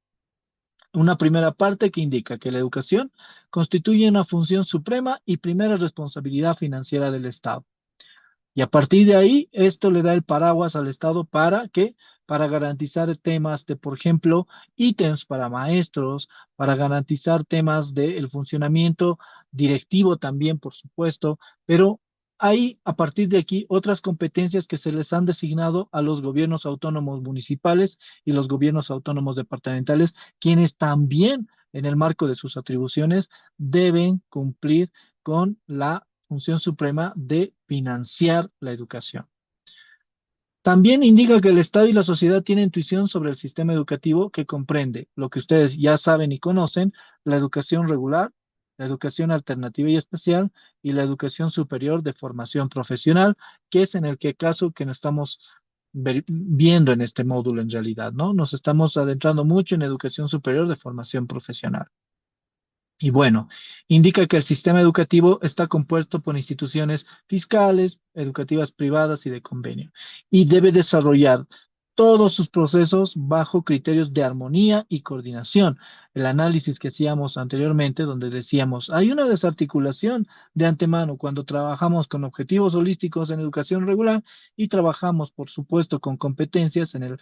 Una primera parte que indica que la educación constituye una función suprema y primera responsabilidad financiera del Estado. Y a partir de ahí, esto le da el paraguas al Estado para que, para garantizar temas de, por ejemplo, ítems para maestros, para garantizar temas del funcionamiento directivo también, por supuesto, pero hay a partir de aquí otras competencias que se les han designado a los gobiernos autónomos municipales y los gobiernos autónomos departamentales, quienes también en el marco de sus atribuciones deben cumplir con la función suprema de financiar la educación. También indica que el Estado y la sociedad tienen intuición sobre el sistema educativo que comprende lo que ustedes ya saben y conocen, la educación regular, la educación alternativa y especial y la educación superior de formación profesional, que es en el caso que nos estamos viendo en este módulo en realidad, ¿no? Nos estamos adentrando mucho en educación superior de formación profesional. Y bueno, indica que el sistema educativo está compuesto por instituciones fiscales, educativas privadas y de convenio, y debe desarrollar todos sus procesos bajo criterios de armonía y coordinación. El análisis que hacíamos anteriormente, donde decíamos, hay una desarticulación de antemano cuando trabajamos con objetivos holísticos en educación regular y trabajamos, por supuesto, con competencias en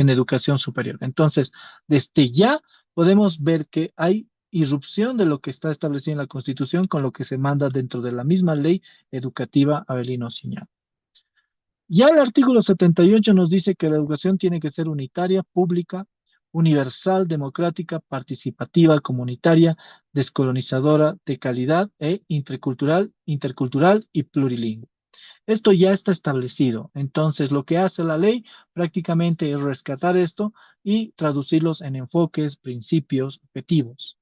educación superior. Entonces, desde ya podemos ver que hay irrupción de lo que está establecido en la Constitución con lo que se manda dentro de la misma ley educativa Avelino Ciñani. Ya el artículo 78 nos dice que la educación tiene que ser unitaria, pública, universal, democrática, participativa, comunitaria, descolonizadora, de calidad e intercultural y plurilingüe. Esto ya está establecido. Entonces, lo que hace la ley prácticamente es rescatar esto y traducirlos en enfoques, principios, objetivos.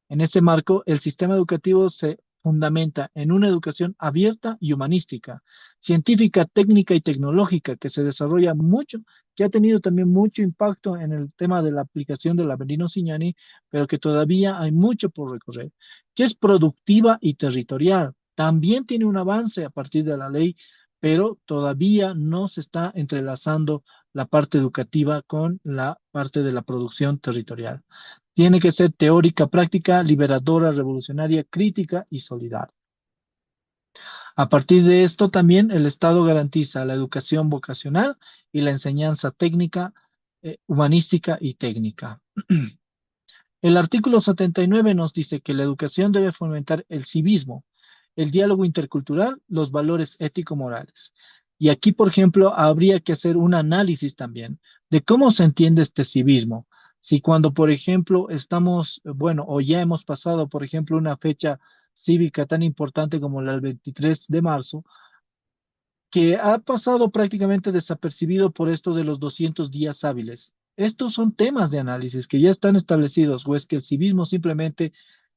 En ese marco, el sistema educativo se fundamenta en una educación abierta y humanística, científica, técnica y tecnológica, que se desarrolla mucho, que ha tenido también mucho impacto en el tema de la aplicación del Avelino Signani, pero que todavía hay mucho por recorrer, que es productiva y territorial. También tiene un avance a partir de la ley, pero todavía no se está entrelazando la parte educativa con la parte de la producción territorial. Tiene que ser teórica, práctica, liberadora, revolucionaria, crítica y solidaria. A partir de esto también el Estado garantiza la educación vocacional y la enseñanza técnica, humanística y técnica. El artículo 79 nos dice que la educación debe fomentar el civismo, el diálogo intercultural, los valores ético-morales. Y aquí, por ejemplo, habría que hacer un análisis también de cómo se entiende este civismo. Si cuando, por ejemplo, estamos, bueno, o ya hemos pasado, por ejemplo, una fecha cívica tan importante como la del 23 de marzo, que ha pasado prácticamente desapercibido por esto de los 200 días hábiles. Estos son temas de análisis que ya están establecidos, o es que el civismo simplemente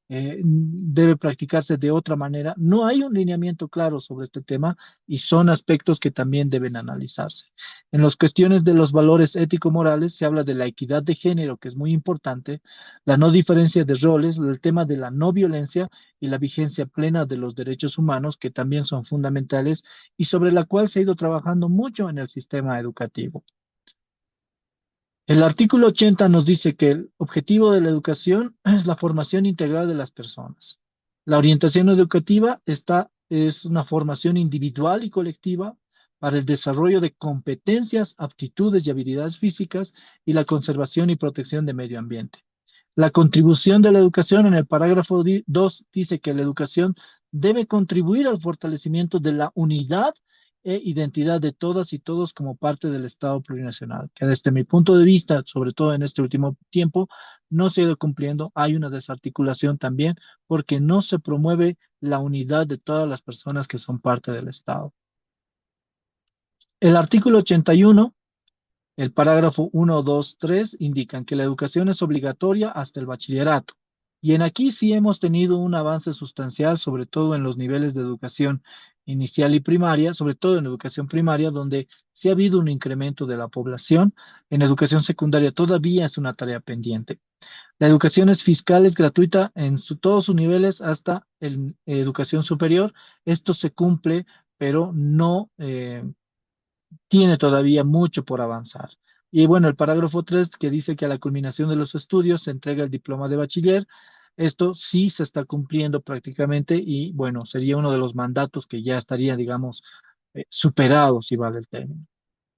debe practicarse de otra manera. No hay un lineamiento claro sobre este tema y son aspectos que también deben analizarse. En las cuestiones de los valores ético-morales se habla de la equidad de género, que es muy importante, la no diferencia de roles, el tema de la no violencia y la vigencia plena de los derechos humanos, que también son fundamentales y sobre la cual se ha ido trabajando mucho en el sistema educativo. El artículo 80 nos dice que el objetivo de la educación es la formación integral de las personas. La orientación educativa es una formación individual y colectiva para el desarrollo de competencias, aptitudes y habilidades físicas y la conservación y protección del medio ambiente. La contribución de la educación en el parágrafo 2 dice que la educación debe contribuir al fortalecimiento de la unidad e identidad de todas y todos como parte del Estado plurinacional, que desde mi punto de vista, sobre todo en este último tiempo, no se ha ido cumpliendo. Hay una desarticulación también porque no se promueve la unidad de todas las personas que son parte del Estado. El artículo 81, el parágrafo 1, 2, 3 indican que la educación es obligatoria hasta el bachillerato. Y en aquí sí hemos tenido un avance sustancial, sobre todo en los niveles de educación inicial y primaria, sobre todo en educación primaria, donde sí ha habido un incremento de la población. En educación secundaria todavía es una tarea pendiente. La educación es fiscal, es gratuita en todos sus niveles hasta educación superior. Esto se cumple, pero no tiene todavía mucho por avanzar. Y bueno, el parágrafo 3 que dice que a la culminación de los estudios se entrega el diploma de bachiller. Esto sí se está cumpliendo prácticamente y bueno, sería uno de los mandatos que ya estaría, digamos, superado, si vale el término.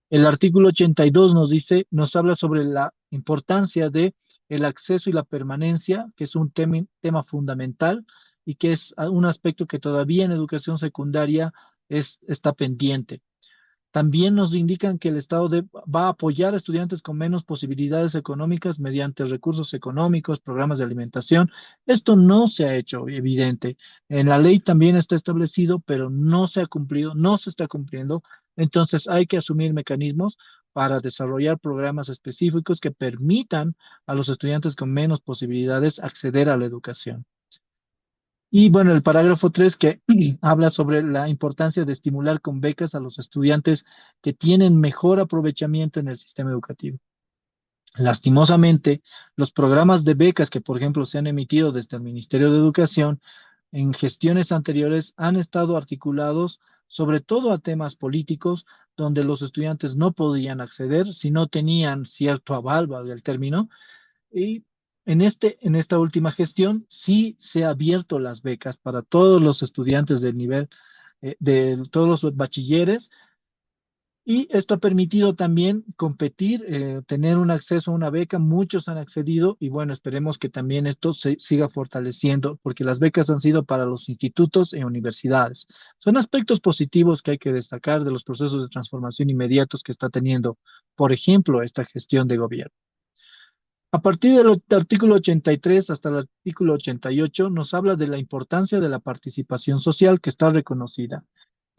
El artículo 82 nos dice, nos habla sobre la importancia de el acceso y la permanencia, que es un tema fundamental y que es un aspecto que todavía en educación secundaria está pendiente. También nos indican que el Estado va a apoyar a estudiantes con menos posibilidades económicas mediante recursos económicos, programas de alimentación. Esto no se ha hecho evidente. En la ley también está establecido, pero no se ha cumplido, no se está cumpliendo. Entonces hay que asumir mecanismos para desarrollar programas específicos que permitan a los estudiantes con menos posibilidades acceder a la educación. Y bueno, el parágrafo 3 que habla sobre la importancia de estimular con becas a los estudiantes que tienen mejor aprovechamiento en el sistema educativo. Lastimosamente, los programas de becas que, por ejemplo, se han emitido desde el Ministerio de Educación en gestiones anteriores han estado articulados sobre todo a temas políticos, donde los estudiantes no podían acceder si no tenían cierto aval, valga el término, y en esta última gestión sí se ha abierto las becas para todos los estudiantes del nivel, de todos los bachilleres, Y esto ha permitido también competir, tener un acceso a una beca. Muchos han accedido y bueno, esperemos que también esto se siga fortaleciendo porque las becas han sido para los institutos e universidades. Son aspectos positivos que hay que destacar de los procesos de transformación inmediatos que está teniendo, por ejemplo, esta gestión de gobierno. A partir del artículo 83 hasta el artículo 88 nos habla de la importancia de la participación social que está reconocida.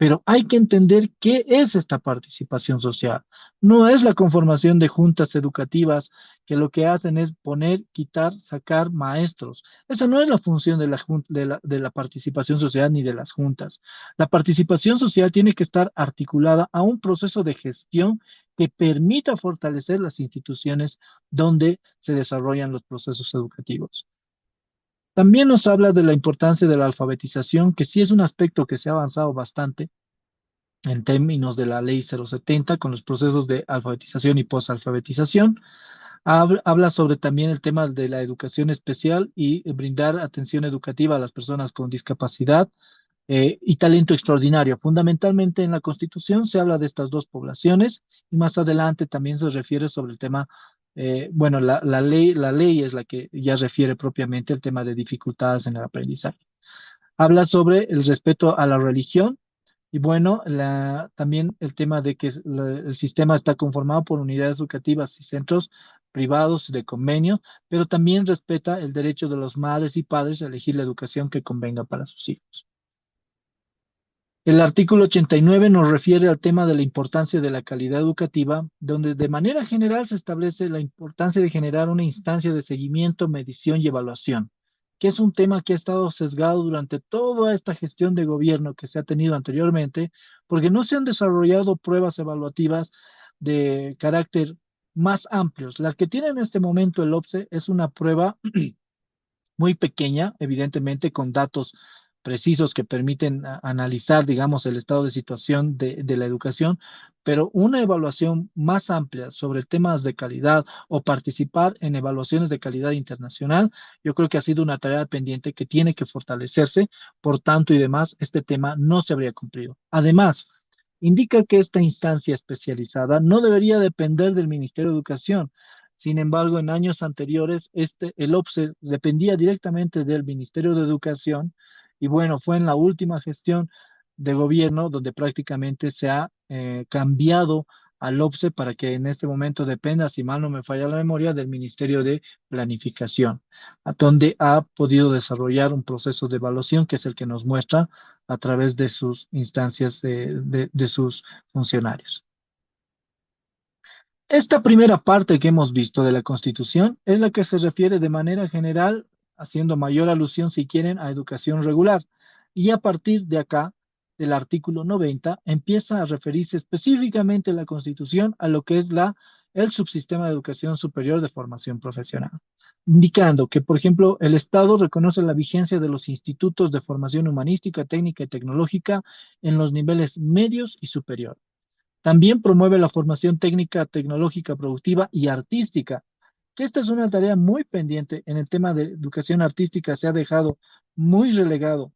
Pero hay que entender qué es esta participación social. No es la conformación de juntas educativas que lo que hacen es poner, quitar, sacar maestros. Esa no es la función de la participación social ni de las juntas. La participación social tiene que estar articulada a un proceso de gestión que permita fortalecer las instituciones donde se desarrollan los procesos educativos. También nos habla de la importancia de la alfabetización, que sí es un aspecto que se ha avanzado bastante en términos de la ley 070 con los procesos de alfabetización y posalfabetización. Habla sobre también el tema de la educación especial y brindar atención educativa a las personas con discapacidad y talento extraordinario. Fundamentalmente en la Constitución se habla de estas dos poblaciones y más adelante también se refiere sobre el tema, bueno, la ley es la que ya refiere propiamente el tema de dificultades en el aprendizaje. Habla sobre el respeto a la religión y bueno, también el tema de que el sistema está conformado por unidades educativas y centros privados de convenio, pero también respeta el derecho de los madres y padres a elegir la educación que convenga para sus hijos. El artículo 89 nos refiere al tema de la importancia de la calidad educativa, donde de manera general se establece la importancia de generar una instancia de seguimiento, medición y evaluación, que es un tema que ha estado sesgado durante toda esta gestión de gobierno que se ha tenido anteriormente, porque no se han desarrollado pruebas evaluativas de carácter más amplios. La que tiene en este momento el OPSE es una prueba muy pequeña, evidentemente con datos precisos que permiten analizar, digamos, el estado de situación de la educación, pero una evaluación más amplia sobre temas de calidad o participar en evaluaciones de calidad internacional, yo creo que ha sido una tarea pendiente que tiene que fortalecerse. Por tanto y demás, este tema no se habría cumplido. Además, indica que esta instancia especializada no debería depender del Ministerio de Educación. Sin embargo, en años anteriores, el OPSE dependía directamente del Ministerio de Educación y bueno, fue en la última gestión de gobierno donde prácticamente se ha cambiado al OPSE para que en este momento dependa, si mal no me falla la memoria, del Ministerio de Planificación, a donde ha podido desarrollar un proceso de evaluación que es el que nos muestra a través de sus instancias de sus funcionarios. Esta primera parte que hemos visto de la Constitución es la que se refiere de manera general, haciendo mayor alusión, si quieren, a educación regular. Y a partir de acá, del artículo 90, empieza a referirse específicamente la Constitución a lo que es el subsistema de educación superior de formación profesional, indicando que, por ejemplo, el Estado reconoce la vigencia de los institutos de formación humanística, técnica y tecnológica en los niveles medios y superiores. También promueve la formación técnica, tecnológica, productiva y artística, que esta es una tarea muy pendiente en el tema de educación artística, se ha dejado muy relegado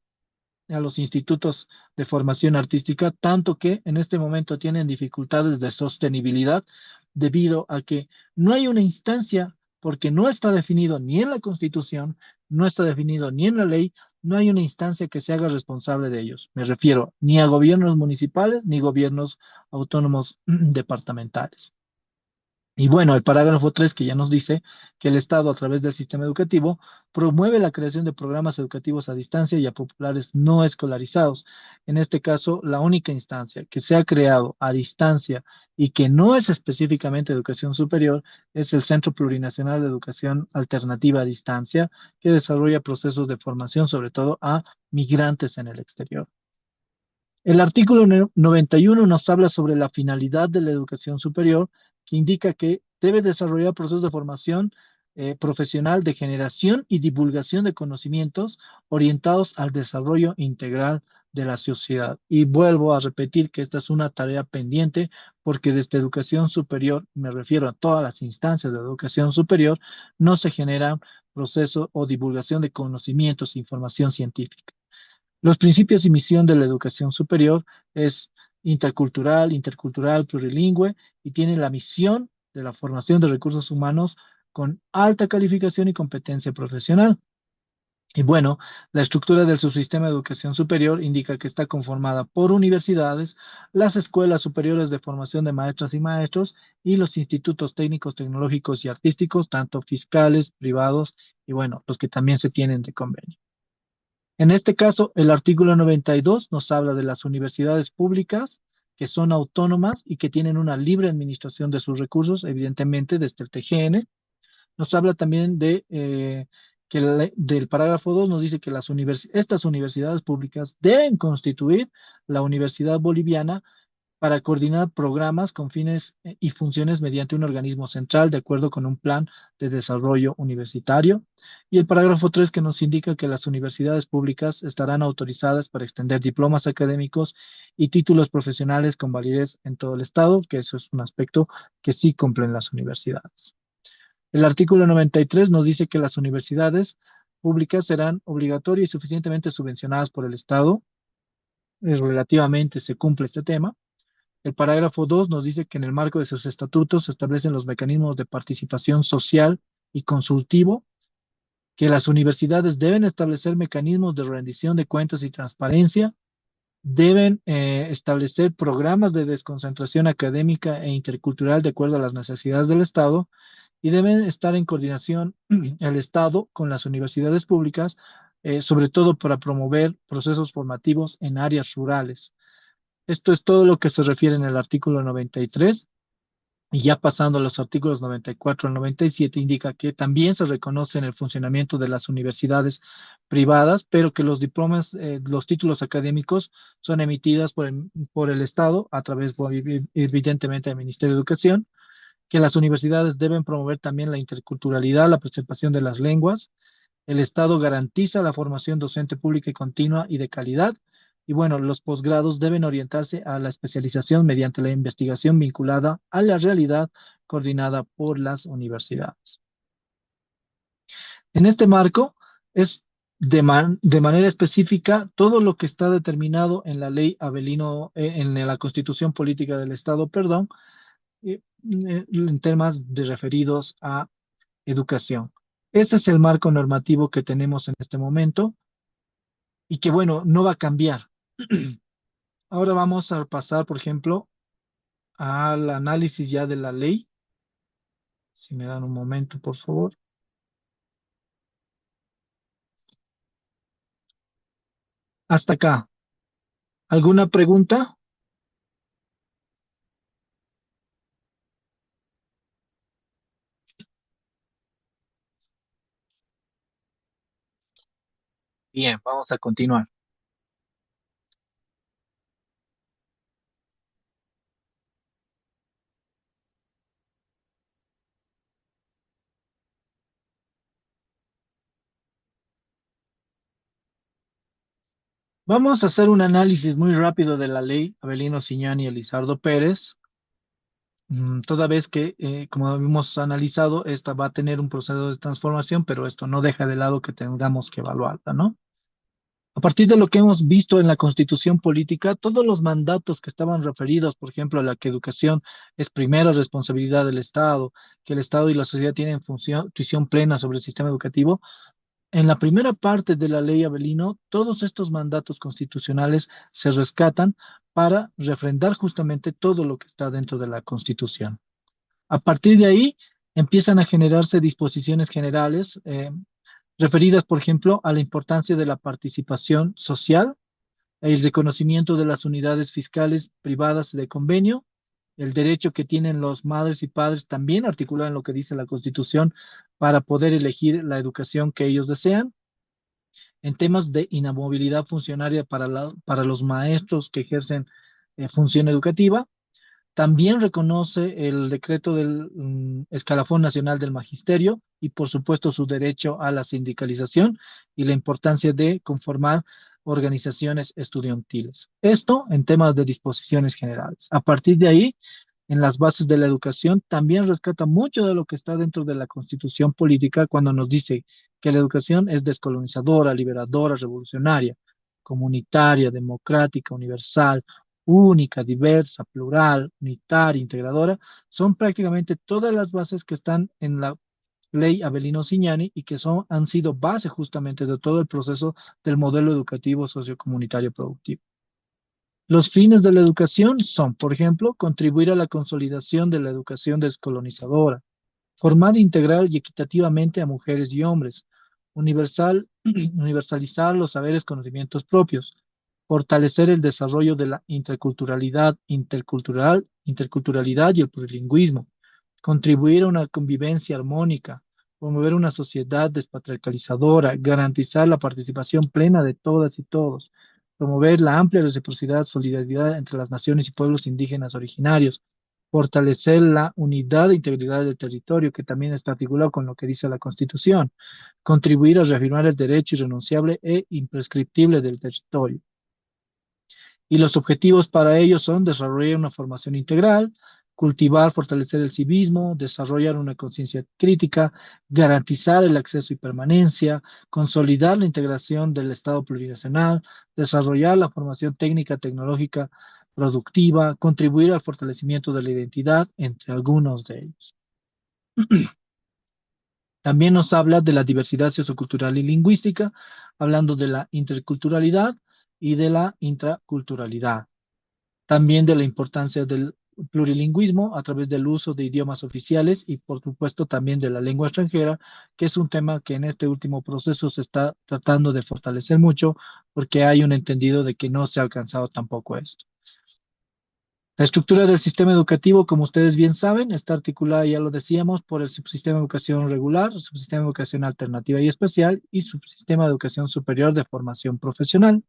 a los institutos de formación artística, tanto que en este momento tienen dificultades de sostenibilidad debido a que no hay una instancia, porque no está definido ni en la Constitución, no está definido ni en la ley, no hay una instancia que se haga responsable de ellos. Me refiero ni a gobiernos municipales ni gobiernos autónomos departamentales. Y bueno, el parágrafo 3 que ya nos dice que el Estado a través del sistema educativo promueve la creación de programas educativos a distancia y a populares no escolarizados. En este caso, la única instancia que se ha creado a distancia y que no es específicamente educación superior es el Centro Plurinacional de Educación Alternativa a Distancia, que desarrolla procesos de formación sobre todo a migrantes en el exterior. El artículo 91 nos habla sobre la finalidad de la educación superior, que indica que debe desarrollar procesos de formación profesional de generación y divulgación de conocimientos orientados al desarrollo integral de la sociedad. Y vuelvo a repetir que esta es una tarea pendiente porque desde educación superior, me refiero a todas las instancias de educación superior, no se genera proceso o divulgación de conocimientos e información científica. Los principios y misión de la educación superior es intercultural, plurilingüe y tiene la misión de la formación de recursos humanos con alta calificación y competencia profesional. Y bueno, la estructura del subsistema de educación superior indica que está conformada por universidades, las escuelas superiores de formación de maestras y maestros y los institutos técnicos, tecnológicos y artísticos, tanto fiscales, privados y bueno, los que también se tienen de convenio. En este caso, el artículo 92 nos habla de las universidades públicas que son autónomas y que tienen una libre administración de sus recursos, evidentemente desde el TGN. Nos habla también de que del parágrafo 2 nos dice que estas universidades públicas deben constituir la Universidad Boliviana para coordinar programas con fines y funciones mediante un organismo central de acuerdo con un plan de desarrollo universitario. Y el parágrafo 3 que nos indica que las universidades públicas estarán autorizadas para extender diplomas académicos y títulos profesionales con validez en todo el estado, que eso es un aspecto que sí cumplen las universidades. El artículo 93 nos dice que las universidades públicas serán obligatorias y suficientemente subvencionadas por el Estado. Relativamente se cumple este tema. El parágrafo 2 nos dice que en el marco de sus estatutos se establecen los mecanismos de participación social y consultivo, que las universidades deben establecer mecanismos de rendición de cuentas y transparencia, deben establecer programas de desconcentración académica e intercultural de acuerdo a las necesidades del Estado y deben estar en coordinación el Estado con las universidades públicas, sobre todo para promover procesos formativos en áreas rurales. Esto es todo lo que se refiere en el artículo 93. Y ya pasando a los artículos 94 al 97, indica que también se reconoce en el funcionamiento de las universidades privadas, pero que los diplomas, los títulos académicos son emitidas por el Estado a través, evidentemente, del Ministerio de Educación, que las universidades deben promover también la interculturalidad, la preservación de las lenguas. El Estado garantiza la formación docente pública y continua y de calidad. Y bueno, los posgrados deben orientarse a la especialización mediante la investigación vinculada a la realidad coordinada por las universidades. En este marco es de manera específica todo lo que está determinado en la ley Avelino, en la Constitución Política del Estado, perdón, en temas de referidos a educación. Ese es el marco normativo que tenemos en este momento y que, bueno, no va a cambiar. Ahora vamos a pasar, por ejemplo, al análisis ya de la ley. Si me dan un momento, por favor. Hasta acá. ¿Alguna pregunta? Bien, vamos a continuar. Vamos a hacer un análisis muy rápido de la ley Avelino Siñani y Elizardo Pérez, toda vez que, como hemos analizado, esta va a tener un proceso de transformación, pero esto no deja de lado que tengamos que evaluarla, ¿no? A partir de lo que hemos visto en la Constitución política, todos los mandatos que estaban referidos, por ejemplo, a la que educación es primera responsabilidad del Estado, que el Estado y la sociedad tienen función plena sobre el sistema educativo, en la primera parte de la ley Avelino, todos estos mandatos constitucionales se rescatan para refrendar justamente todo lo que está dentro de la Constitución. A partir de ahí, empiezan a generarse disposiciones generales referidas, por ejemplo, a la importancia de la participación social, el reconocimiento de las unidades fiscales privadas de convenio, el derecho que tienen los madres y padres también articulado en lo que dice la Constitución para poder elegir la educación que ellos desean, en temas de inamovilidad funcionaria para los maestros que ejercen función educativa. También reconoce el decreto del Escalafón Nacional del Magisterio y, por supuesto, su derecho a la sindicalización y la importancia de conformar organizaciones estudiantiles. Esto en temas de disposiciones generales. A partir de ahí, en las bases de la educación, también rescata mucho de lo que está dentro de la Constitución política cuando nos dice que la educación es descolonizadora, liberadora, revolucionaria, comunitaria, democrática, universal, única, diversa, plural, unitaria, integradora, son prácticamente todas las bases que están en la ley Avelino Cignani y que han sido base justamente de todo el proceso del modelo educativo sociocomunitario productivo. Los fines de la educación son, por ejemplo, contribuir a la consolidación de la educación descolonizadora, formar integral y equitativamente a mujeres y hombres, universalizar los saberes conocimientos propios, fortalecer el desarrollo de la interculturalidad y el plurilingüismo, contribuir a una convivencia armónica, promover una sociedad despatriarcalizadora, garantizar la participación plena de todas y todos, promover la amplia reciprocidad, solidaridad entre las naciones y pueblos indígenas originarios, fortalecer la unidad e integridad del territorio, que también está articulado con lo que dice la Constitución, contribuir a reafirmar el derecho irrenunciable e imprescriptible del territorio. Y los objetivos para ello son desarrollar una formación integral, cultivar, fortalecer el civismo, desarrollar una conciencia crítica, garantizar el acceso y permanencia, consolidar la integración del Estado plurinacional, desarrollar la formación técnica, tecnológica, productiva, contribuir al fortalecimiento de la identidad, entre algunos de ellos. También nos habla de la diversidad sociocultural y lingüística, hablando de la interculturalidad y de la intraculturalidad. También de la importancia del plurilingüismo a través del uso de idiomas oficiales y, por supuesto, también de la lengua extranjera, que es un tema que en este último proceso se está tratando de fortalecer mucho porque hay un entendido de que no se ha alcanzado tampoco esto. La estructura del sistema educativo, como ustedes bien saben, está articulada, ya lo decíamos, por el subsistema de educación regular, el subsistema de educación alternativa y especial y subsistema de educación superior de formación profesional.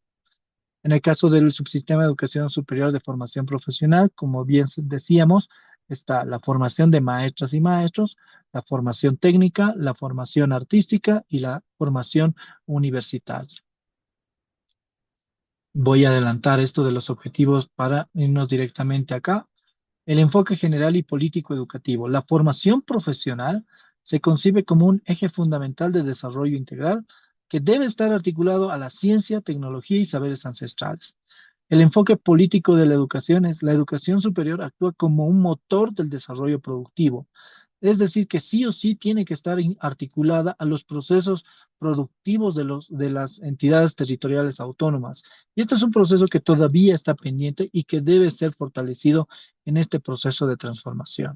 En el caso del subsistema de educación superior de formación profesional, como bien decíamos, está la formación de maestras y maestros, la formación técnica, la formación artística y la formación universitaria. Voy a adelantar esto de los objetivos para irnos directamente acá. El enfoque general y político educativo. La formación profesional se concibe como un eje fundamental de desarrollo integral que debe estar articulado a la ciencia, tecnología y saberes ancestrales. El enfoque político de la educación es la educación superior actúa como un motor del desarrollo productivo. Es decir, que sí o sí tiene que estar articulada a los procesos productivos de las entidades territoriales autónomas. Y este es un proceso que todavía está pendiente y que debe ser fortalecido en este proceso de transformación.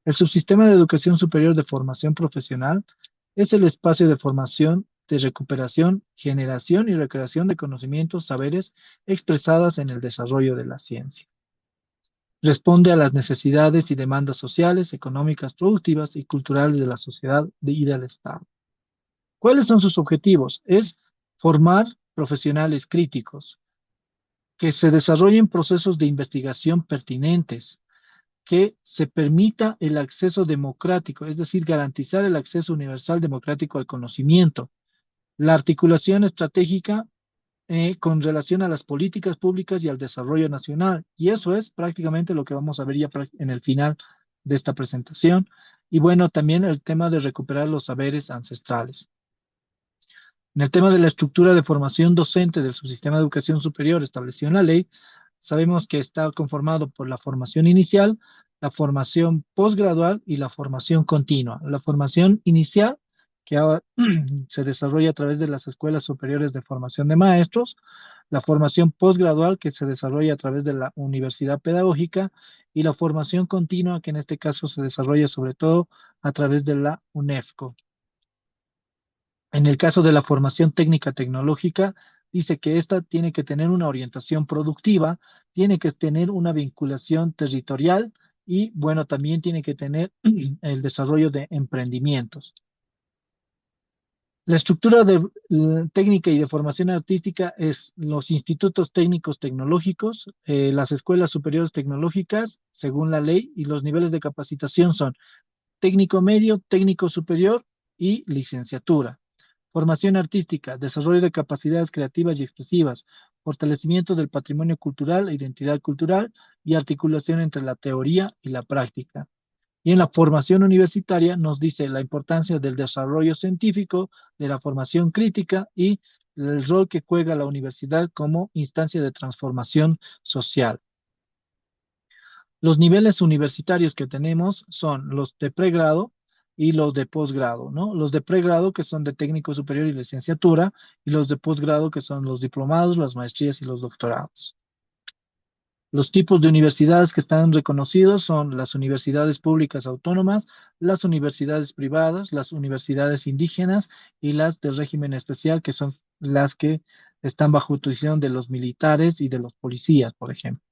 El subsistema de educación superior de formación profesional es el espacio de formación, de recuperación, generación y recreación de conocimientos, saberes expresadas en el desarrollo de la ciencia. Responde a las necesidades y demandas sociales, económicas, productivas y culturales de la sociedad y del Estado. ¿Cuáles son sus objetivos? Es formar profesionales críticos, que se desarrollen procesos de investigación pertinentes, que se permita el acceso democrático, es decir, garantizar el acceso universal democrático al conocimiento, la articulación estratégica con relación a las políticas públicas y al desarrollo nacional. Y eso es prácticamente lo que vamos a ver ya en el final de esta presentación. Y bueno, también el tema de recuperar los saberes ancestrales. En el tema de la estructura de formación docente del subsistema de educación superior establecido en la ley, sabemos que está conformado por la formación inicial, la formación posgradual y la formación continua. La formación inicial, que ahora se desarrolla a través de las escuelas superiores de formación de maestros, la formación posgradual, que se desarrolla a través de la universidad pedagógica, y la formación continua, que en este caso se desarrolla sobre todo a través de la UNEFCO. En el caso de la formación técnica tecnológica, dice que esta tiene que tener una orientación productiva, tiene que tener una vinculación territorial y, bueno, también tiene que tener el desarrollo de emprendimientos. La estructura técnica y de formación artística es los institutos técnicos tecnológicos, las escuelas superiores tecnológicas, según la ley, y los niveles de capacitación son técnico medio, técnico superior y licenciatura. Formación artística, desarrollo de capacidades creativas y expresivas, fortalecimiento del patrimonio cultural e identidad cultural y articulación entre la teoría y la práctica. Y en la formación universitaria nos dice la importancia del desarrollo científico, de la formación crítica y el rol que juega la universidad como instancia de transformación social. Los niveles universitarios que tenemos son los de pregrado y los de posgrado, ¿no? Los de pregrado que son de técnico superior y licenciatura, y los de posgrado que son los diplomados, las maestrías y los doctorados. Los tipos de universidades que están reconocidos son las universidades públicas autónomas, las universidades privadas, las universidades indígenas y las de régimen especial, que son las que están bajo jurisdicción de los militares y de los policías, por ejemplo.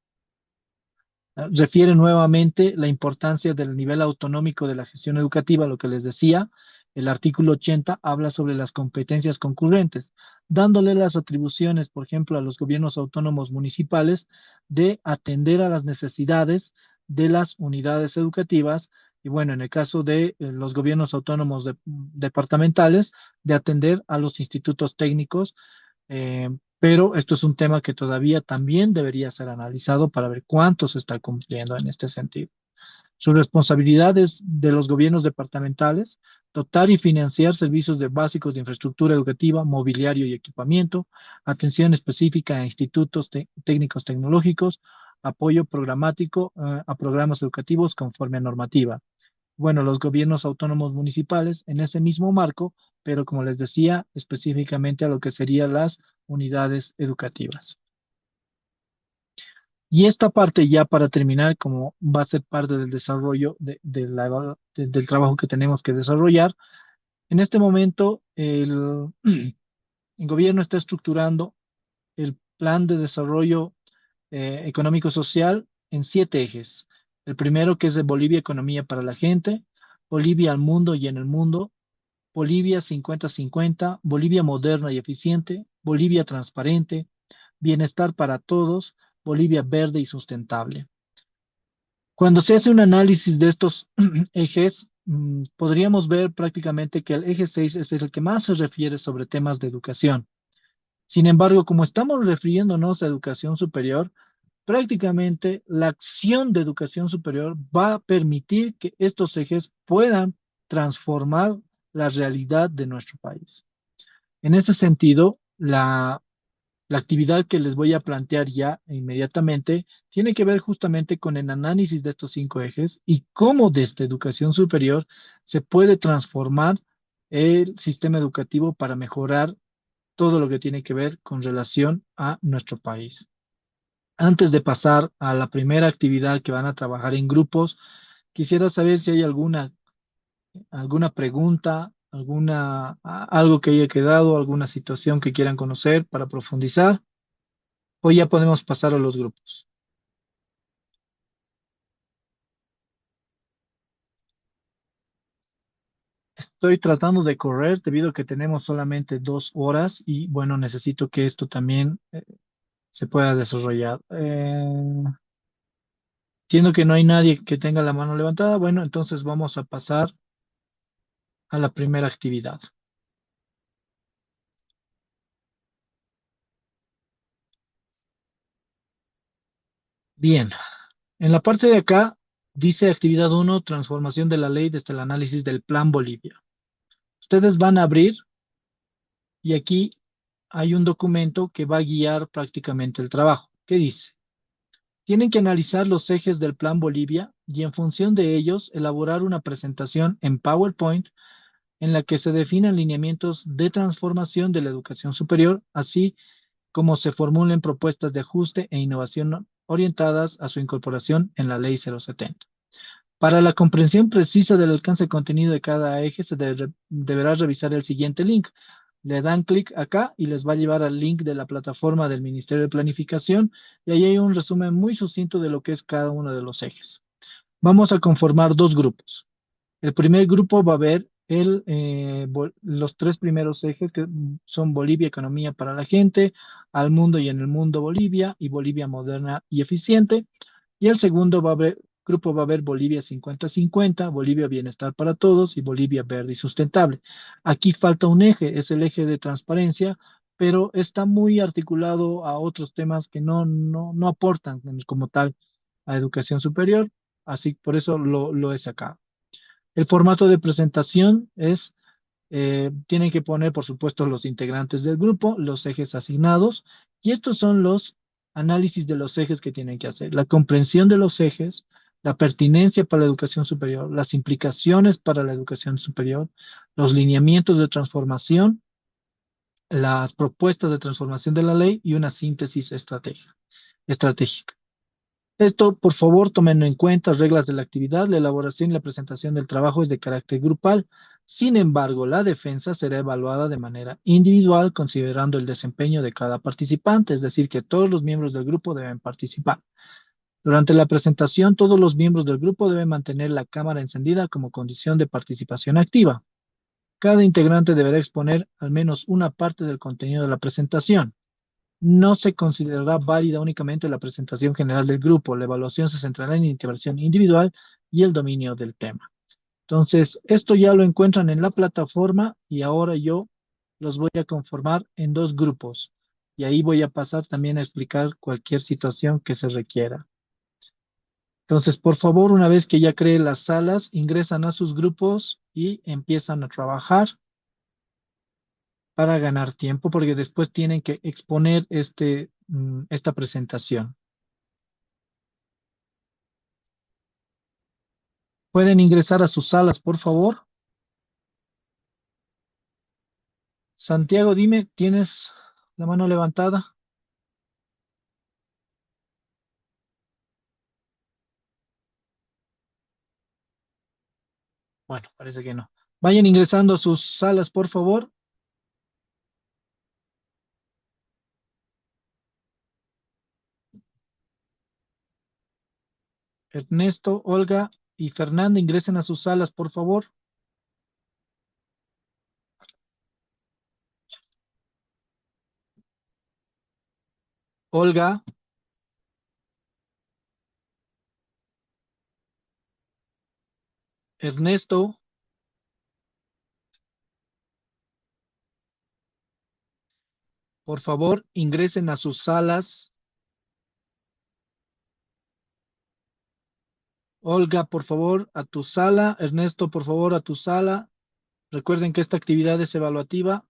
Refiere nuevamente la importancia del nivel autonómico de la gestión educativa, lo que les decía. El artículo 80 habla sobre las competencias concurrentes, dándole las atribuciones, por ejemplo, a los gobiernos autónomos municipales de atender a las necesidades de las unidades educativas y, bueno, en el caso de los gobiernos autónomos departamentales, de atender a los institutos técnicos, pero esto es un tema que todavía también debería ser analizado para ver cuánto se está cumpliendo en este sentido. Su responsabilidad es de los gobiernos departamentales dotar y financiar servicios básicos de infraestructura educativa, mobiliario y equipamiento, atención específica a institutos técnicos tecnológicos, apoyo programático a programas educativos conforme a normativa. Bueno, los gobiernos autónomos municipales en ese mismo marco, pero como les decía, específicamente a lo que serían las unidades educativas. Y esta parte ya para terminar, como va a ser parte del desarrollo del trabajo que tenemos que desarrollar, en este momento el gobierno está estructurando el plan de desarrollo económico-social en 7 ejes. El primero que es de Bolivia, economía para la gente, Bolivia al mundo y en el mundo, Bolivia 50-50, Bolivia moderna y eficiente, Bolivia transparente, bienestar para todos, Bolivia verde y sustentable. Cuando se hace un análisis de estos ejes, podríamos ver prácticamente que el eje 6 es el que más se refiere sobre temas de educación. Sin embargo, como estamos refiriéndonos a educación superior, prácticamente la acción de educación superior va a permitir que estos ejes puedan transformar la realidad de nuestro país. En ese sentido, la actividad que les voy a plantear ya inmediatamente tiene que ver justamente con el análisis de estos 5 ejes y cómo desde educación superior se puede transformar el sistema educativo para mejorar todo lo que tiene que ver con relación a nuestro país. Antes de pasar a la primera actividad que van a trabajar en grupos, quisiera saber si hay alguna pregunta, algo que haya quedado, alguna situación que quieran conocer para profundizar, o ya podemos pasar a los grupos. Estoy tratando de correr debido a que tenemos solamente 2 horas y bueno, necesito que esto también se pueda desarrollar. Entiendo que no hay nadie que tenga la mano levantada. Bueno, entonces vamos a pasar a la primera actividad. Bien, en la parte de acá dice actividad 1, transformación de la ley desde el análisis del Plan Bolivia. Ustedes van a abrir y aquí hay un documento que va a guiar prácticamente el trabajo. ¿Qué dice? Tienen que analizar los ejes del Plan Bolivia y en función de ellos elaborar una presentación en PowerPoint en la que se definan lineamientos de transformación de la educación superior, así como se formulen propuestas de ajuste e innovación orientadas a su incorporación en la Ley 070. Para la comprensión precisa del alcance y contenido de cada eje, se deberá revisar el siguiente link. Le dan clic acá y les va a llevar al link de la plataforma del Ministerio de Planificación y ahí hay un resumen muy sucinto de lo que es cada uno de los ejes. Vamos a conformar 2 grupos. El primer grupo va a ver los 3 primeros ejes que son Bolivia, economía para la gente, al mundo y en el mundo Bolivia y Bolivia moderna y eficiente. Y el segundo grupo va a ver Bolivia 50-50, Bolivia bienestar para todos y Bolivia verde y sustentable. Aquí falta un eje, es el eje de transparencia, pero está muy articulado a otros temas que no aportan como tal a educación superior, así por eso lo he sacado. El formato de presentación es Tienen que poner, por supuesto, los integrantes del grupo, los ejes asignados, y estos son los análisis de los ejes que tienen que hacer. La comprensión de los ejes, la pertinencia para la educación superior, las implicaciones para la educación superior, los lineamientos de transformación, las propuestas de transformación de la ley y una síntesis estratégica. Esto, por favor, tomen en cuenta reglas de la actividad, la elaboración y la presentación del trabajo es de carácter grupal. Sin embargo, la defensa será evaluada de manera individual, considerando el desempeño de cada participante, es decir, que todos los miembros del grupo deben participar. Durante la presentación, todos los miembros del grupo deben mantener la cámara encendida como condición de participación activa. Cada integrante deberá exponer al menos una parte del contenido de la presentación. No se considerará válida únicamente la presentación general del grupo. La evaluación se centrará en la intervención individual y el dominio del tema. Entonces, esto ya lo encuentran en la plataforma y ahora yo los voy a conformar en dos grupos. Y ahí voy a pasar también a explicar cualquier situación que se requiera. Entonces, por favor, una vez que ya creen las salas, ingresan a sus grupos y empiezan a trabajar para ganar tiempo, porque después tienen que exponer esta presentación. Pueden ingresar a sus salas, por favor. Santiago, dime, ¿tienes la mano levantada? Bueno, parece que no. Vayan ingresando a sus salas, por favor. Ernesto, Olga y Fernanda, ingresen a sus salas, por favor. Olga, Ernesto, por favor, ingresen a sus salas. Olga, por favor, a tu sala. Ernesto, por favor, a tu sala. Recuerden que esta actividad es evaluativa.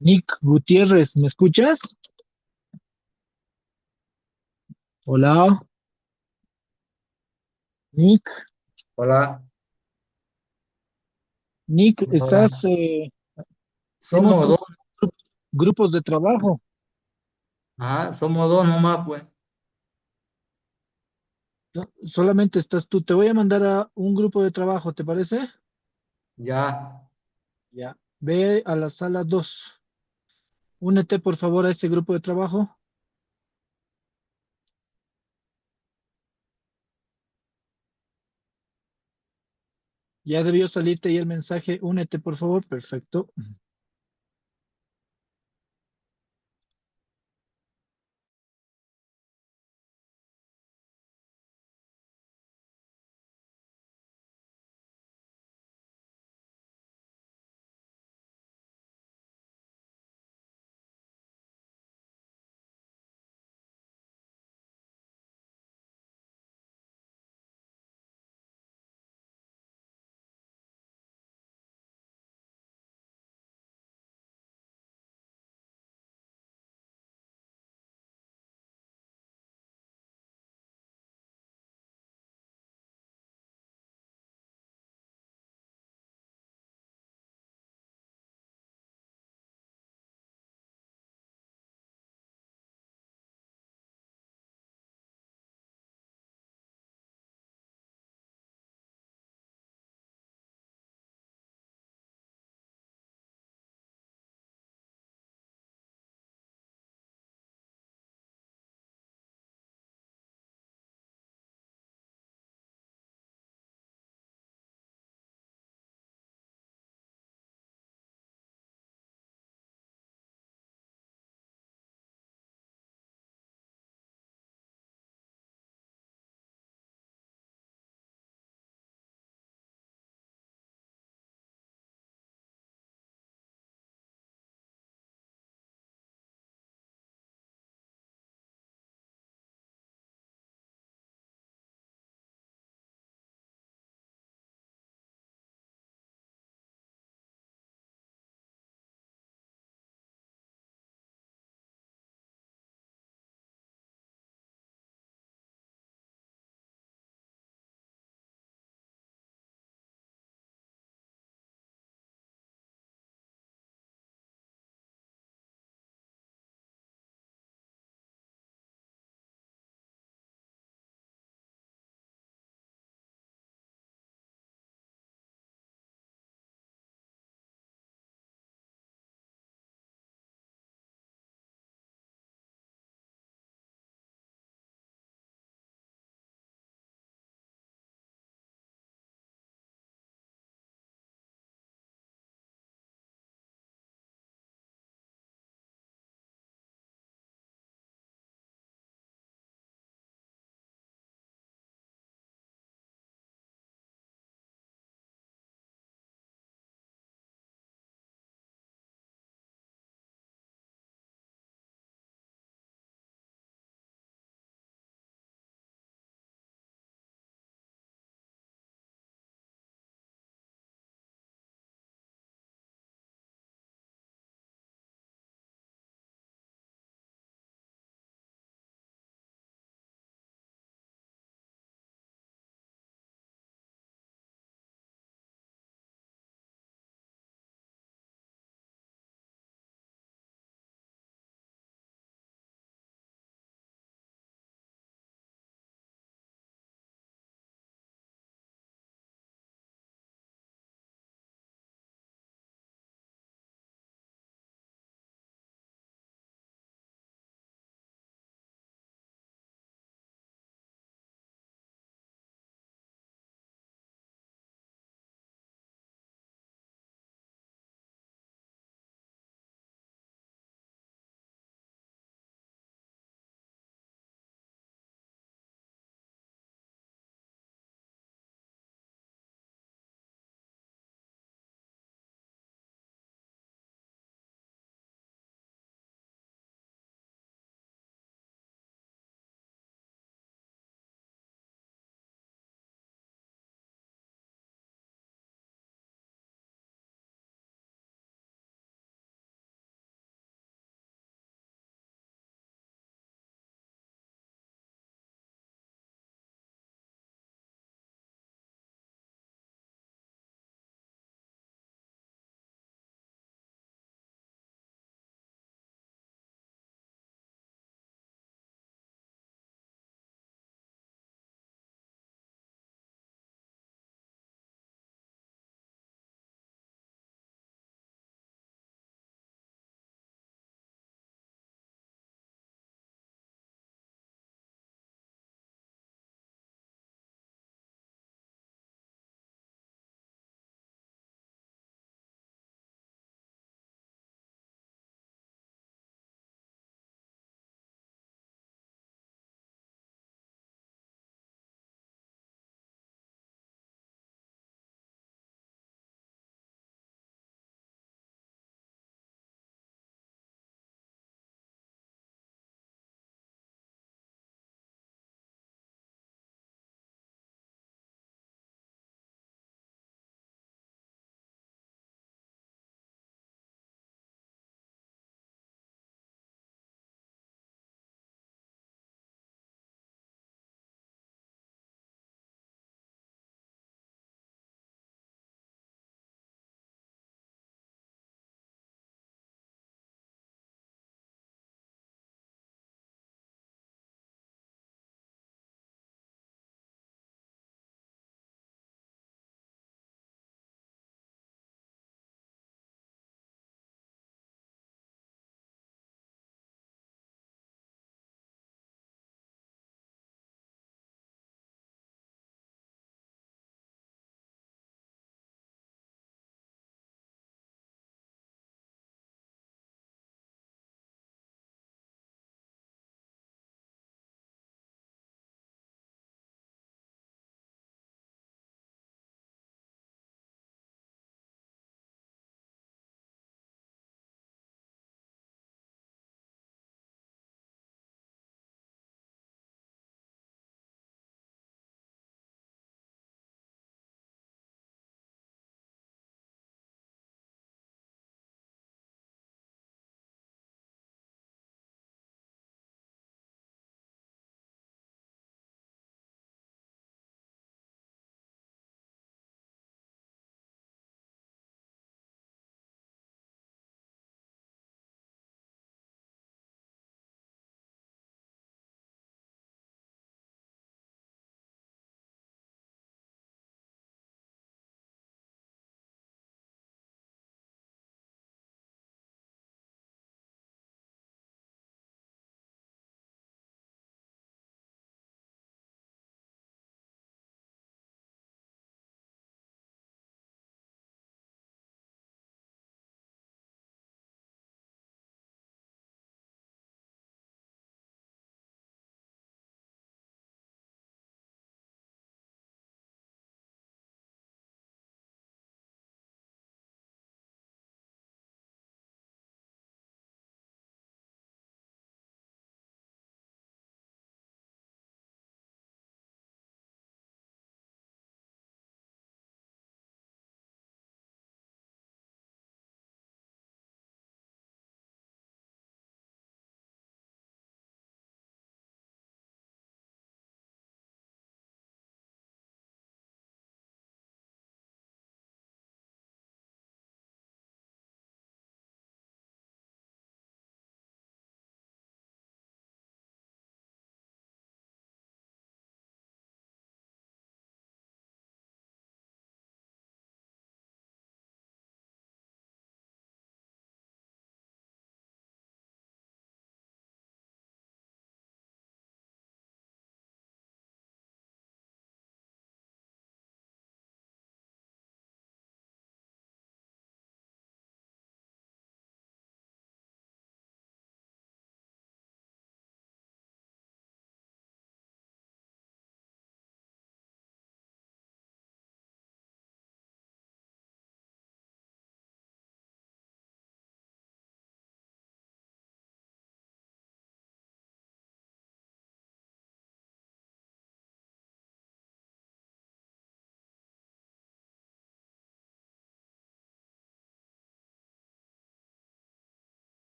Nick Gutiérrez, ¿me escuchas? Hola, Nick. Hola, Nick, hola. estás, hemos Somos dos, formado grupos de trabajo. ajá, somos dos nomás, pues. Solamente estás tú. Te voy a mandar a un grupo de trabajo, ¿te parece? Ya, Ya. Ve a la sala 2. Únete, por favor, a ese grupo de trabajo. Ya debió salirte ahí el mensaje. Únete, por favor. Perfecto.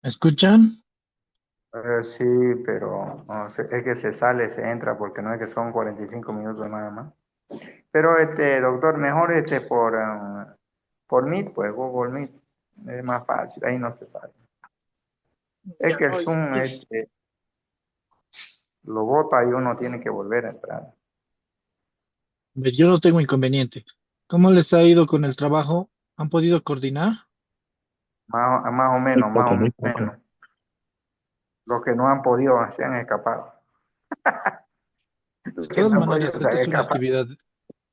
¿Me escuchan? Sí, pero no sé, es que se sale, se entra, porque no es que son 45 minutos nada más. Pero doctor, mejor por Meet, pues Google Meet. Es más fácil, ahí no se sale. Es Ya, que el no, Zoom lo bota y uno tiene que volver a entrar. yo no tengo inconveniente. ¿Cómo les ha ido con el trabajo? ¿Han podido coordinar? Más o Muy menos, más poco, o muy poco. menos. Los que no han podido se han escapado. De Los que todas no han podido maneras, se esta han es escapado.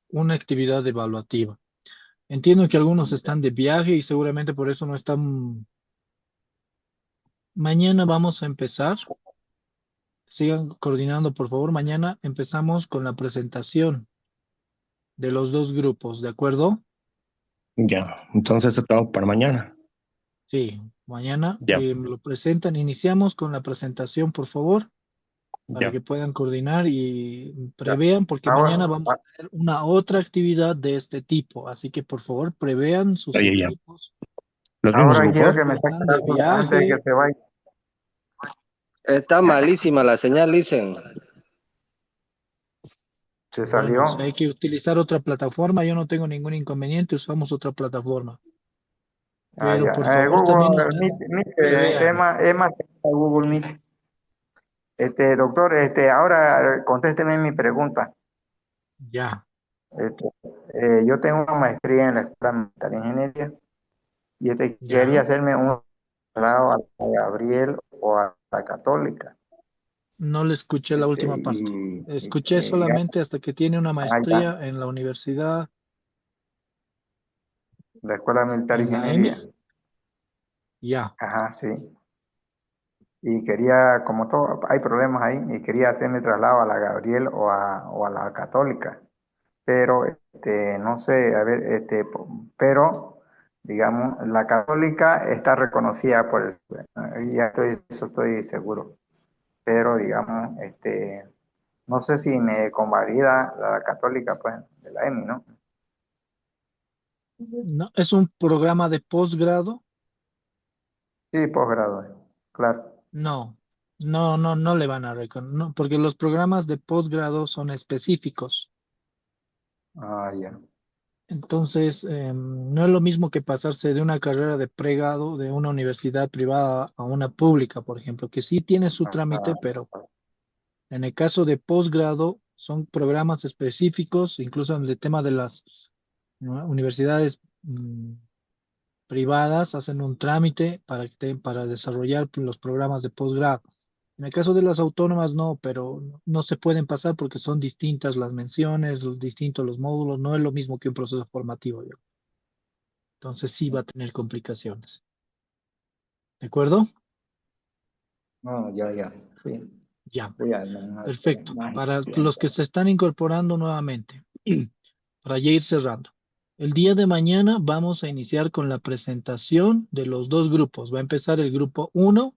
una actividad evaluativa. Entiendo que algunos están de viaje y seguramente por eso no están. Mañana vamos a empezar. Sigan coordinando, por favor. Mañana empezamos con la presentación de los dos grupos, ¿de acuerdo? Ya, entonces este trabajo para mañana. Sí, mañana Ya, me lo presentan. Iniciamos con la presentación, por favor, para ya, que puedan coordinar y Ya. prevean, porque mañana Ahora, vamos a tener una otra actividad de este tipo. Así que, por favor, prevean sus oye, ya. equipos. Los mismos ahora quiero grupos. que Si me saque están la de duda antes de que viaje, se vaya. Está malísima la señal, dicen. Se bueno, si hay salió. que utilizar otra plataforma, yo no tengo ningún inconveniente, usamos otra plataforma. Ah, Pero ya. por favor, también Google ustedes Meet, prevean. es más que Google Meet. Doctor, ahora contésteme mi pregunta. Ya, Este, yo tengo una maestría en la Escuela Militar de Ingeniería y quería ya. hacerme un traslado a la Gabriel o a la Católica. No le escuché la última parte. Escuché solamente hasta que tiene una Ya, maestría en la universidad, la Escuela Militar de en la Ingeniería. EMI. Ya, Ajá, sí. Y quería, como todo, hay problemas ahí, y quería hacerme traslado a la Gabriel o a la Católica. Pero, no sé, a ver, pero, digamos, la Católica está reconocida por eso estoy seguro. Pero, digamos, no sé si me convalida la Católica, pues, de la EMI, ¿no? no, es un programa de posgrado. Sí, posgrado, claro. No, no le van a reconocer, no, porque los programas de posgrado son específicos. Ah, ya. Entonces, no es lo mismo que pasarse de una carrera de pregrado de una universidad privada a una pública, por ejemplo, que sí tiene su trámite, pero en el caso de posgrado son programas específicos, incluso en el tema de las, ¿no?, universidades privadas hacen un trámite para desarrollar los programas de posgrado. En el caso de las autónomas no, pero no se pueden pasar porque son distintas las menciones, distintos los módulos, no es lo mismo que un proceso formativo, yo. Entonces sí va a tener complicaciones. ¿De acuerdo? No, ya, ya. Sí. Ya, Sí, ya, no hay perfecto. Para problema. los que se están incorporando nuevamente, para ya ir cerrando. El día de mañana vamos a iniciar con la presentación de los dos grupos. Va a empezar el grupo uno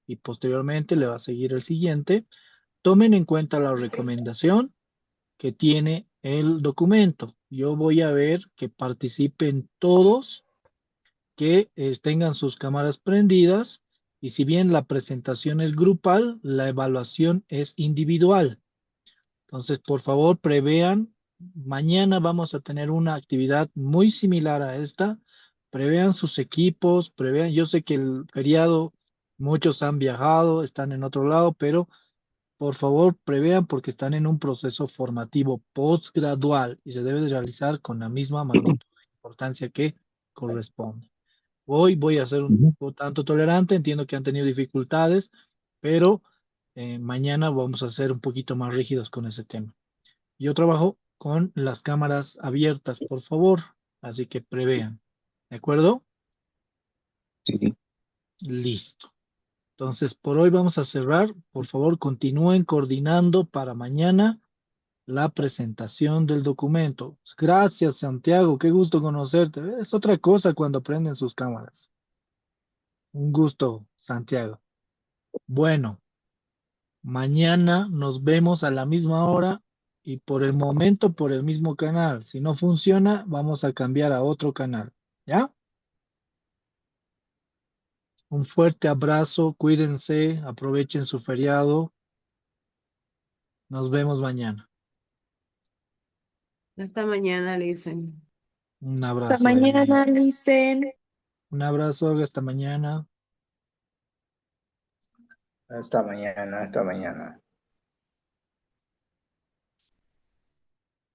y posteriormente le va a seguir el siguiente. Tomen en cuenta la recomendación que tiene el documento. Yo voy a ver que participen todos, que tengan sus cámaras prendidas y si bien la presentación es grupal, la evaluación es individual. Entonces, por favor, prevean, mañana vamos a tener una actividad muy similar a esta. Prevean sus equipos, prevean, yo sé que el feriado muchos han viajado, están en otro lado, pero por favor, prevean porque están en un proceso formativo postgradual y se debe de realizar con la misma magnitud de importancia que corresponde. Hoy voy a ser un Ujú. tanto tolerante, entiendo que han tenido dificultades, pero mañana vamos a ser un poquito más rígidos con ese tema. Yo trabajo con las cámaras abiertas, por favor, así que prevean. ¿De acuerdo? Sí, sí. Listo. Entonces, por hoy vamos a cerrar. Por favor, continúen coordinando para mañana la presentación del documento. Gracias, Santiago. Qué gusto conocerte. Es otra cosa cuando prenden sus cámaras. Un gusto, Santiago. Bueno, mañana nos vemos a la misma hora y por el momento por el mismo canal. Si no funciona, vamos a cambiar a otro canal. ¿Ya? Un fuerte abrazo, cuídense, aprovechen su feriado. Nos vemos mañana. Hasta mañana, le dicen. Un Hasta abrazo, Eli. mañana, Licen. Un abrazo, Olga, hasta mañana. Hasta mañana, hasta mañana.